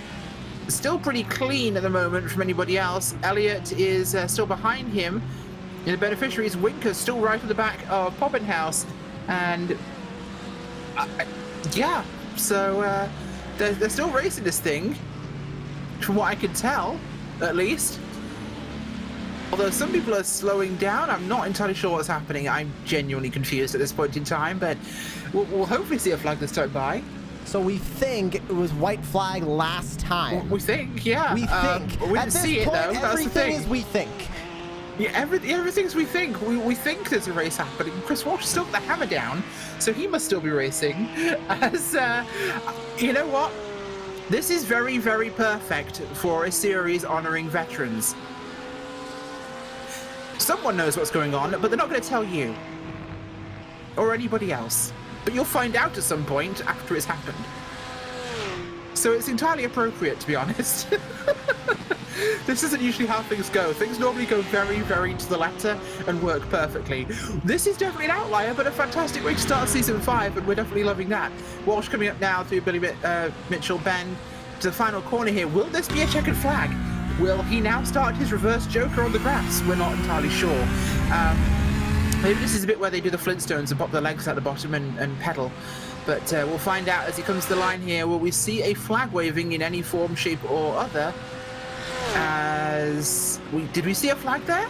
still pretty clean at the moment from anybody else. Elliott is still behind him. In the beneficiaries, Winker's still right at the back of Poppenhouse. And yeah, so they're still racing this thing, from what I can tell, at least. Although some people are slowing down, I'm not entirely sure what's happening. I'm genuinely confused at this point in time, but we'll hopefully see a flag this time by. So we think it was white flag last time. We think, yeah. We think. We At didn't this see it, point, though. That's the everything thing. is we think. Yeah, everything's we think. We think there's a race happening. Chris Walsh still got the hammer down, so he must still be racing. As you know what? This is very, very perfect for a series honoring veterans. Someone knows what's going on, but they're not going to tell you. Or anybody else. But you'll find out at some point after it's happened. So it's entirely appropriate, to be honest. This isn't usually how things go. Things normally go very, very to the letter and work perfectly. This is definitely an outlier, but a fantastic way to start Season 5, and we're definitely loving that. Walsh coming up now through Billy Mitchell Bend to the final corner here. Will this be a checkered flag? Will he now start his reverse joker on the grass? We're not entirely sure. Maybe this is a bit where they do the Flintstones and pop their legs at the bottom and pedal. But we'll find out as he comes to the line here. Will we see a flag waving in any form, shape, or other? Did we see a flag there?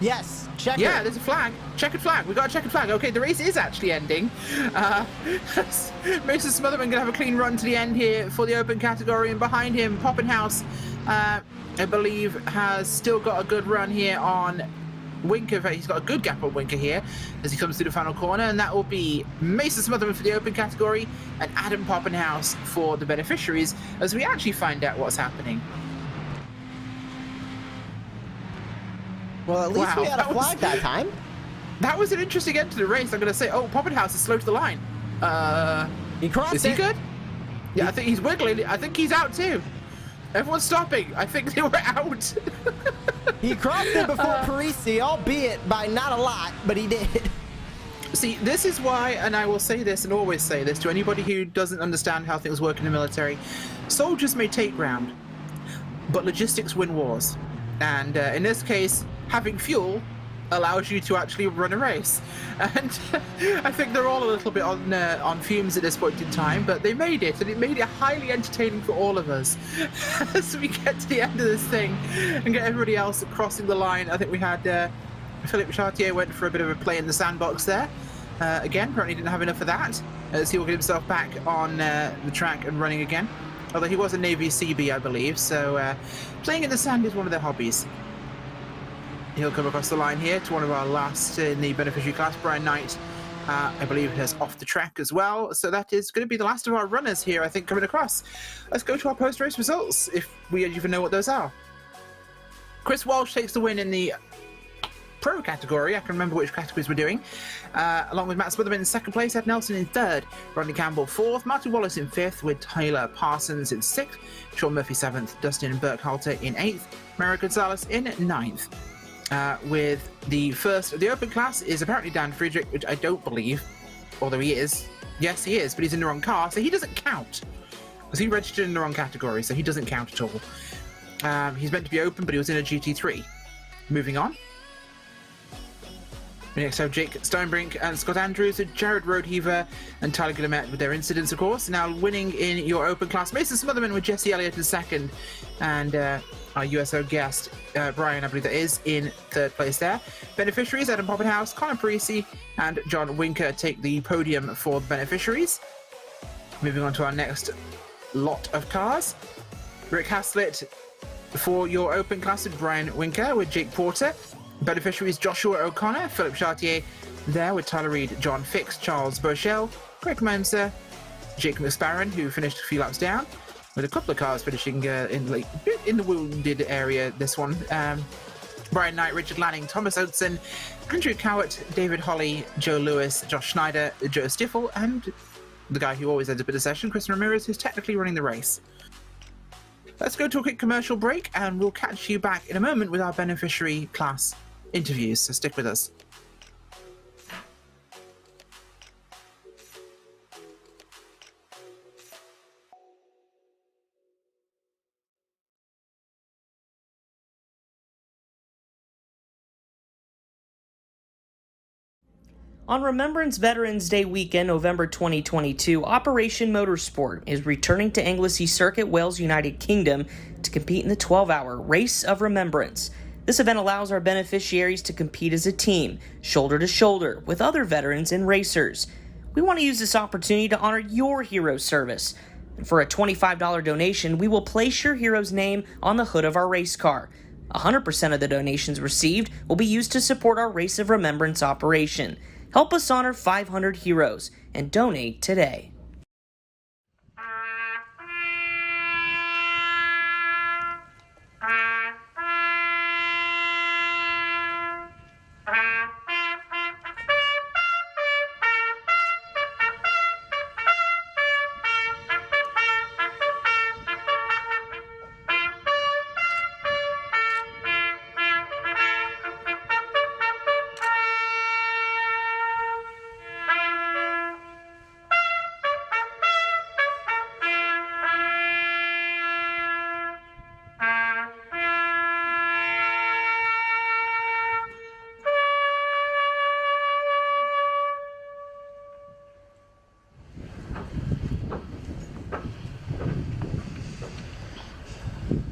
Yes, checkered. Yeah, there's a flag. Checkered flag. We got a checkered flag. Okay, the race is actually ending. Mason Smotherman going to have a clean run to the end here for the open category, and behind him, Poppenhouse, I believe, has still got a good run here on Winker. He's got a good gap on Winker here as he comes through the final corner, and that will be Mason Smotherman for the open category and Adam Poppenhouse for the beneficiaries as we actually find out what's happening. Well, at least we had a flag that time. That was an interesting end to the race, I'm going to say. Oh, Poppenhouse is slow to the line. He crossed Is he it. good? Yeah, I think he's wiggling. I think he's out too. Everyone's stopping. I think they were out. He crossed it before Parisi, albeit by not a lot, but he did. See, this is why, and I will say this and always say this to anybody who doesn't understand how things work in the military, soldiers may take ground, but logistics win wars. And in this case, having fuel allows you to actually run a race. And I think they're all a little bit on fumes at this point in time, but they made it, and it made it highly entertaining for all of us. As we get to the end of this thing and get everybody else crossing the line, I think we had Philippe Chartier went for a bit of a play in the sandbox there. Again, apparently didn't have enough of that, as he will get himself back on the track and running again. Although he was a Navy CB, I believe, so playing in the sand is one of their hobbies. He'll come across the line here to one of our last in the beneficiary class, Brian Knight. I believe has off the track as well, so that is going to be the last of our runners here, I think, coming across. Let's go to our post-race results, if we even know what those are. Chris Walsh takes the win in the Pro category. I can remember which categories we're doing. Along with Matt Smotherman in second place, Ed Nelson in third, Rodney Campbell fourth, Martin Wallace in fifth, with Tyler Parsons in sixth, Sean Murphy seventh, Dustin Burkhalter in eighth, Mario Gonzalez in ninth. With the first of the open class is apparently Dan Friedrich, which I don't believe, although he is. Yes, he is, but he's in the wrong car, so he doesn't count. Because he registered in the wrong category, so he doesn't count at all. He's meant to be open, but he was in a GT3. Moving on. We next have Jake Steinbrink and Scott Andrews, Jared Roadheaver and Tyler Guillemette with their incidents, of course. Now winning in your open class, Mason Smotherman with Jesse Elliott in second, and our USO guest, Brian, I believe that is, in third place there. Beneficiaries, Adam Poppenhouse, Connor Parisi and John Winker take the podium for the beneficiaries. Moving on to our next lot of cars. Rick Haslett for your open class with Brian Winker with Jake Porter. Beneficiaries Joshua O'Connor, Philip Chartier there with Tyler Reed, John Fix, Charles Bochelle, Greg Mensa, Jake McSparron, who finished a few laps down, with a couple of cars finishing in the wounded area, this one. Brian Knight, Richard Lanning, Thomas Oatson, Andrew Cowett, David Holly, Joe Lewis, Josh Schneider, Joe Stiffel, and the guy who always ends up in the session, Chris Ramirez, who's technically running the race. Let's go to a quick commercial break, and we'll catch you back in a moment with our beneficiary class interviews, so stick with us. On Remembrance Veterans Day weekend, November 2022, Operation Motorsport is returning to Anglesey Circuit, Wales, United Kingdom to compete in the 12-hour Race of Remembrance. This event allows our beneficiaries to compete as a team, shoulder to shoulder, with other veterans and racers. We want to use this opportunity to honor your hero service. And for a $25 donation, we will place your hero's name on the hood of our race car. 100% of the donations received will be used to support our Race of Remembrance operation. Help us honor 500 heroes and donate today.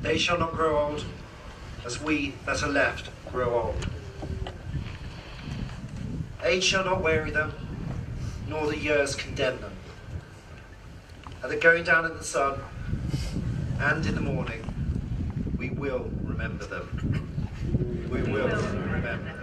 They shall not grow old, as we that are left grow old. Age shall not weary them, nor the years condemn them. At the going down of the sun, and in the morning, we will remember them. We will remember them.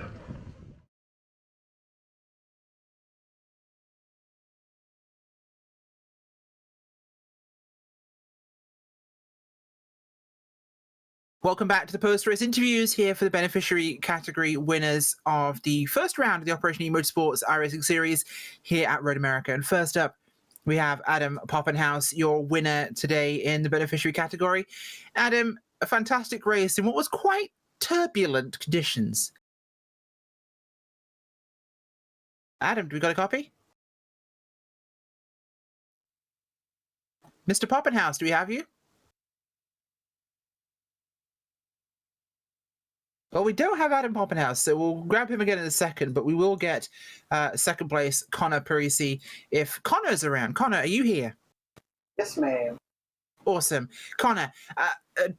Welcome back to the post-race interviews here for the beneficiary category winners of the first round of the Operation E Motorsports iRacing Series here at Road America. And first up, we have Adam Poppenhaus, your winner today in the beneficiary category. Adam, a fantastic race in what was quite turbulent conditions. Adam, do we got a copy? Mr. Poppenhaus, do we have you? Well, we don't have Adam Poppenhaus, so we'll grab him again in a second, but we will get second place Connor Parisi if Connor's around. Connor, are you here? Yes, ma'am. Awesome. Connor,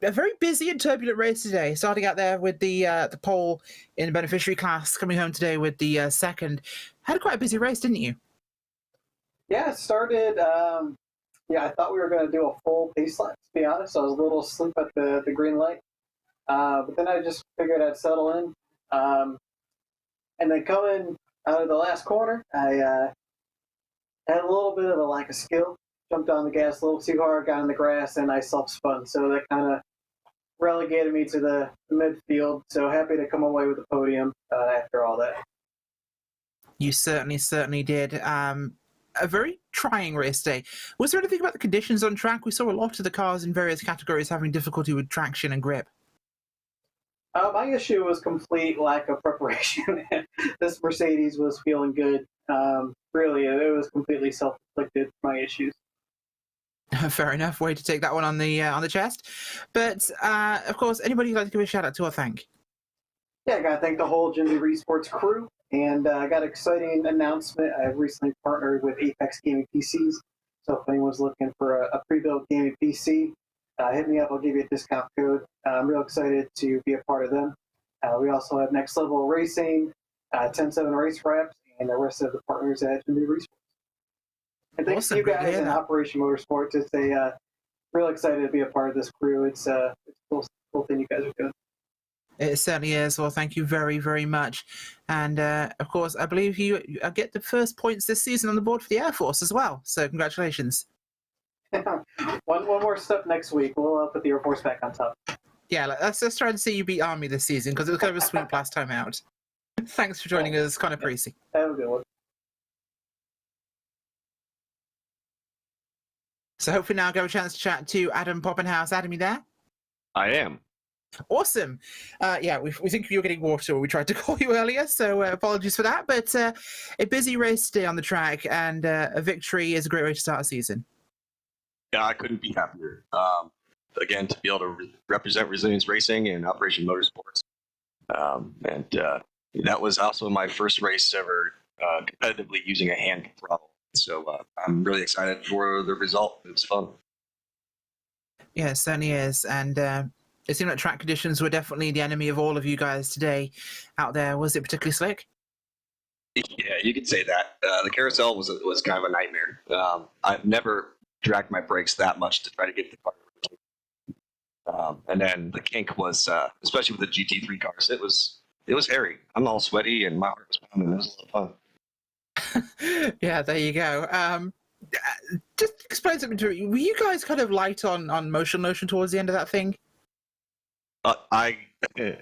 a very busy and turbulent race today, starting out there with the pole in the beneficiary class, coming home today with the second. Had quite a busy race, didn't you? Yeah, it started, I thought we were going to do a full pace lap, to be honest. I was a little asleep at the green light. But then I just figured I'd settle in. And then coming out of the last corner, I had a little bit of a lack of skill. Jumped on the gas a little too hard, got in the grass, and I self-spun. So that kind of relegated me to the midfield. So happy to come away with the podium after all that. You certainly did. A very trying race day. Was there anything about the conditions on track? We saw a lot of the cars in various categories having difficulty with traction and grip. My issue was complete lack of preparation. This Mercedes was feeling good. Really, it was completely self-inflicted, my issues. Fair enough. Way to take that one on the chest. But, of course, anybody you'd like to give a shout-out to or thank? Yeah, I got to thank the whole Jim Lee Sports crew. And I got an exciting announcement. I've recently partnered with Apex Gaming PCs. So if anyone's looking for a pre-built gaming PC, hit me up. I'll give you a discount code. I'm real excited to be a part of them. We also have Next Level Racing, 10-7 Race Wraps, and the rest of the partners at Jim Lee Sports. And thanks to you guys and Operation Motorsports. It's real excited to be a part of this crew. It's a cool thing you guys are doing. It certainly is. Well, thank you very, very much. And, of course, I believe you get the first points this season on the board for the Air Force as well. So congratulations. one more step next week. We'll put the Air Force back on top. Yeah, let's try to see you beat Army this season because it was kind of a sweep last time out. Thanks for joining us, Connor Parisi. Have a good one. So hopefully now I'll get a chance to chat to Adam Poppenhaus. Adam, you there? I am. Awesome. We think you were getting water when we tried to call you earlier, so apologies for that. But a busy race today on the track, and a victory is a great way to start a season. Yeah, I couldn't be happier. Again, to be able to represent Resilience Racing and Operation Motorsports. That was also my first race ever competitively using a hand throttle. So I'm really excited for the result. It was fun. Yeah, it certainly is. And it seemed like track conditions were definitely the enemy of all of you guys today out there. Was it particularly slick? Yeah, you could say that. The carousel was kind of a nightmare. I've never dragged my brakes that much to try to get the car. And then the kink was, especially with the GT3 cars, it was hairy. I'm all sweaty and my heart was pounding. It was a lot of fun. Yeah, there you go. Just explain something to me. Were you guys kind of light on motion towards the end of that thing?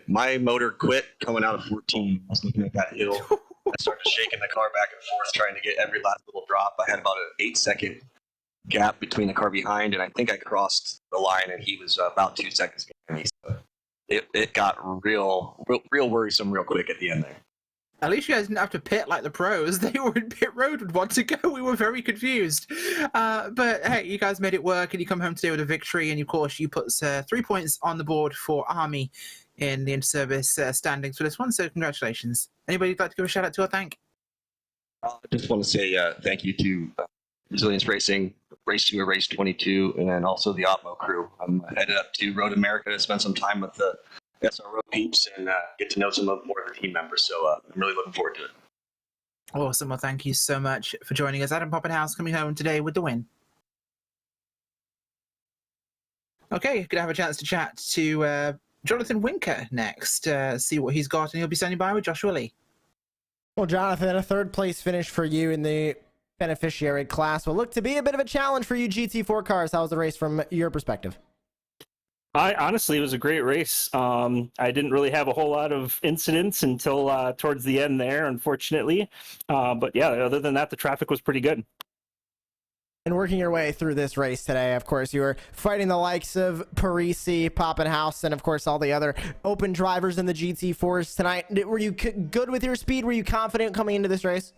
My motor quit coming out of 14. I was looking at that hill. I started shaking the car back and forth, trying to get every last little drop. I had about an 8-second gap between the car behind, and I think I crossed the line, and he was about 2 seconds behind me. So it got real worrisome real quick at the end there. At least you guys didn't have to pit like the pros. They were in pit road with one to go. We were very confused. But hey, you guys made it work, and you come home today with a victory. And of course, you put 3 points on the board for Army in the inter-service standings for this one. So congratulations. Anybody you'd like to give a shout out to or thank? I just want to say thank you to Resilience Racing, Race 2 or Race 22, and then also the Opmo crew. I'm headed up to Road America to spend some time with the SRO peeps and get to know some more of the team members. So I'm really looking forward to it. Awesome. Well, thank you so much for joining us. Adam Poppenhaus coming home today with the win. Okay, going to have a chance to chat to Jonathan Winker next, see what he's got, and he'll be standing by with Joshua Lee. Well, Jonathan, a third place finish for you in the beneficiary class will look to be a bit of a challenge for you GT4 cars. How was the race from your perspective? Honestly, it was a great race. I didn't really have a whole lot of incidents until towards the end there, unfortunately. But yeah, other than that, the traffic was pretty good. And working your way through this race today, of course, you were fighting the likes of Parisi, Poppenhaus, and of course all the other open drivers in the GT4s tonight. Were you good with your speed? Were you confident coming into this race?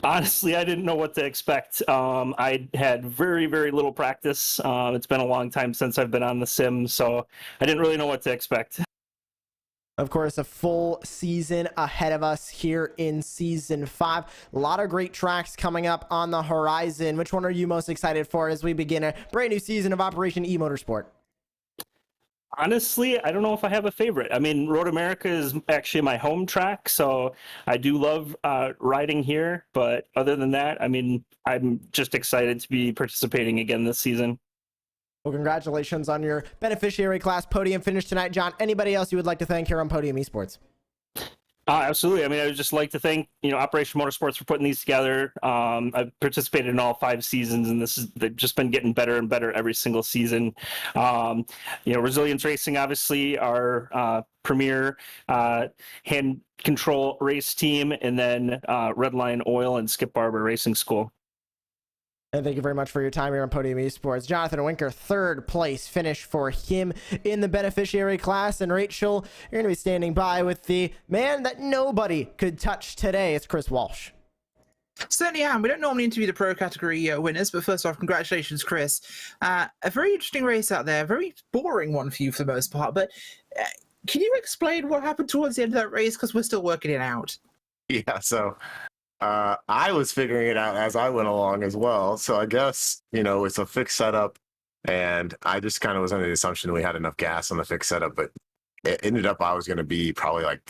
Honestly, I didn't know what to expect. I had very, very little practice. It's been a long time since I've been on the sim, so I didn't really know what to expect. Of course, a full season ahead of us here in Season 5. A lot of great tracks coming up on the horizon. Which one are you most excited for as we begin a brand new season of Operation eMotorsport? Honestly, I don't know if I have a favorite. I mean, Road America is actually my home track, so I do love riding here. But other than that, I mean, I'm just excited to be participating again this season. Well, congratulations on your beneficiary class podium finish tonight, John. Anybody else you would like to thank here on Podium Esports? Absolutely. I mean, I would just like to thank, Operation Motorsports for putting these together. I've participated in all 5 seasons, and they've just been getting better and better every single season. Resilience Racing, obviously, our premier hand control race team, and then Redline Oil and Skip Barber Racing School. And thank you very much for your time here on Podium Esports. Jonathan Winker, 3rd place finish for him in the beneficiary class. And Rachel, you're going to be standing by with the man that nobody could touch today. It's Chris Walsh. Certainly am. We don't normally interview the pro category winners, but first off, congratulations, Chris. A very interesting race out there. Very boring one for you for the most part. But can you explain what happened towards the end of that race? Because we're still working it out. Yeah, so I was figuring it out as I went along as well. So I guess, it's a fixed setup, and I just kind of was under the assumption we had enough gas on the fixed setup, but it ended up I was going to be probably like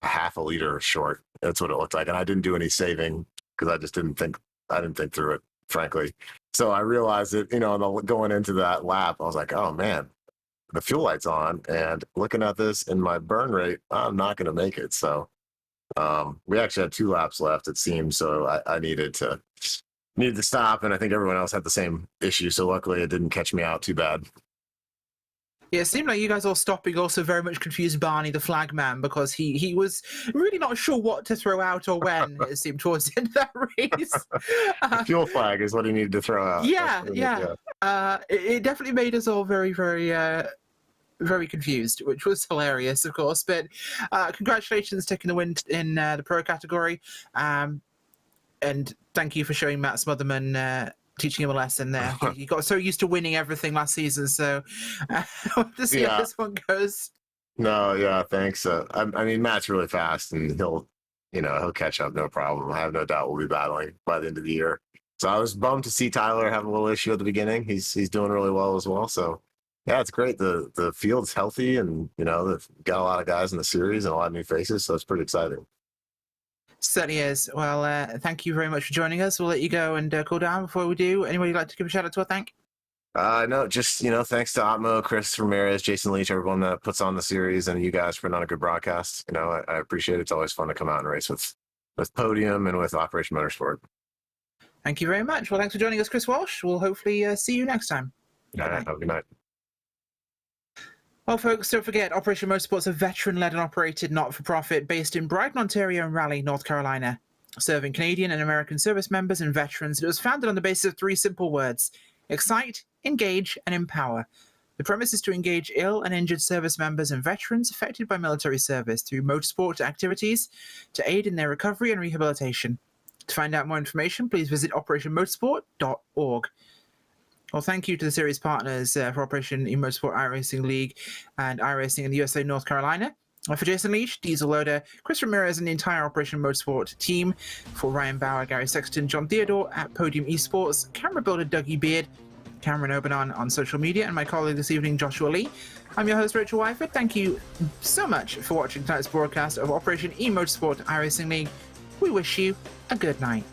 half a liter short. That's what it looked like. And I didn't do any saving because I just didn't think through it, frankly. So I realized that, going into that lap, I was like, oh man, the fuel light's on, and looking at this in my burn rate, I'm not going to make it. So we actually had 2 laps left, it seemed, so I needed to stop, and I think everyone else had the same issue, so luckily it didn't catch me out too bad. Yeah, it seemed like you guys all stopping also very much confused Barney, the flag man, because he was really not sure what to throw out or when, it seemed, towards the end of that race. The fuel flag is what he needed to throw out. It definitely made us all very, very very confused, which was hilarious, of course. But congratulations taking the win in the pro category, and thank you for showing Matt Smotherman, teaching him a lesson there. He got so used to winning everything last season, so we'll to see how this one goes. No, yeah, thanks. I mean, Matt's really fast, and he'll catch up, no problem. I have no doubt we'll be battling by the end of the year. So I was bummed to see Tyler have a little issue at the beginning. He's doing really well as well, so yeah, it's great. The field's healthy, and they've got a lot of guys in the series and a lot of new faces, so it's pretty exciting. Certainly is. Well, thank you very much for joining us. We'll let you go and cool down. Before we do, anybody you'd like to give a shout out to or thank? No, just thanks to Otmo, Chris Ramirez, Jason Leach, everyone that puts on the series, and you guys for putting on a good broadcast. I appreciate it. It's always fun to come out and race with Podium and with Operation Motorsport. Thank you very much. Well, thanks for joining us, Chris Walsh. We'll hopefully see you next time. All right, have a good night. Well, folks, don't forget, Operation Motorsport's a veteran-led and operated not-for-profit based in Brighton, Ontario and Raleigh, North Carolina, serving Canadian and American service members and veterans. It was founded on the basis of 3 simple words: excite, engage, and empower. The premise is to engage ill and injured service members and veterans affected by military service through motorsport activities to aid in their recovery and rehabilitation. To find out more information, please visit operationmotorsport.org. Well, thank you to the series partners for Operation eMotorsport iRacing League and iRacing in the USA North Carolina. For Jason Leach, Diesel Loader, Chris Ramirez, and the entire Operation Motorsport team. For Ryan Bauer, Gary Sexton, John Theodore at Podium Esports, camera builder Dougie Beard, Cameron Obanon on social media, and my colleague this evening, Joshua Lee. I'm your host, Rachel Wyford. Thank you so much for watching tonight's broadcast of Operation eMotorsport iRacing League. We wish you a good night.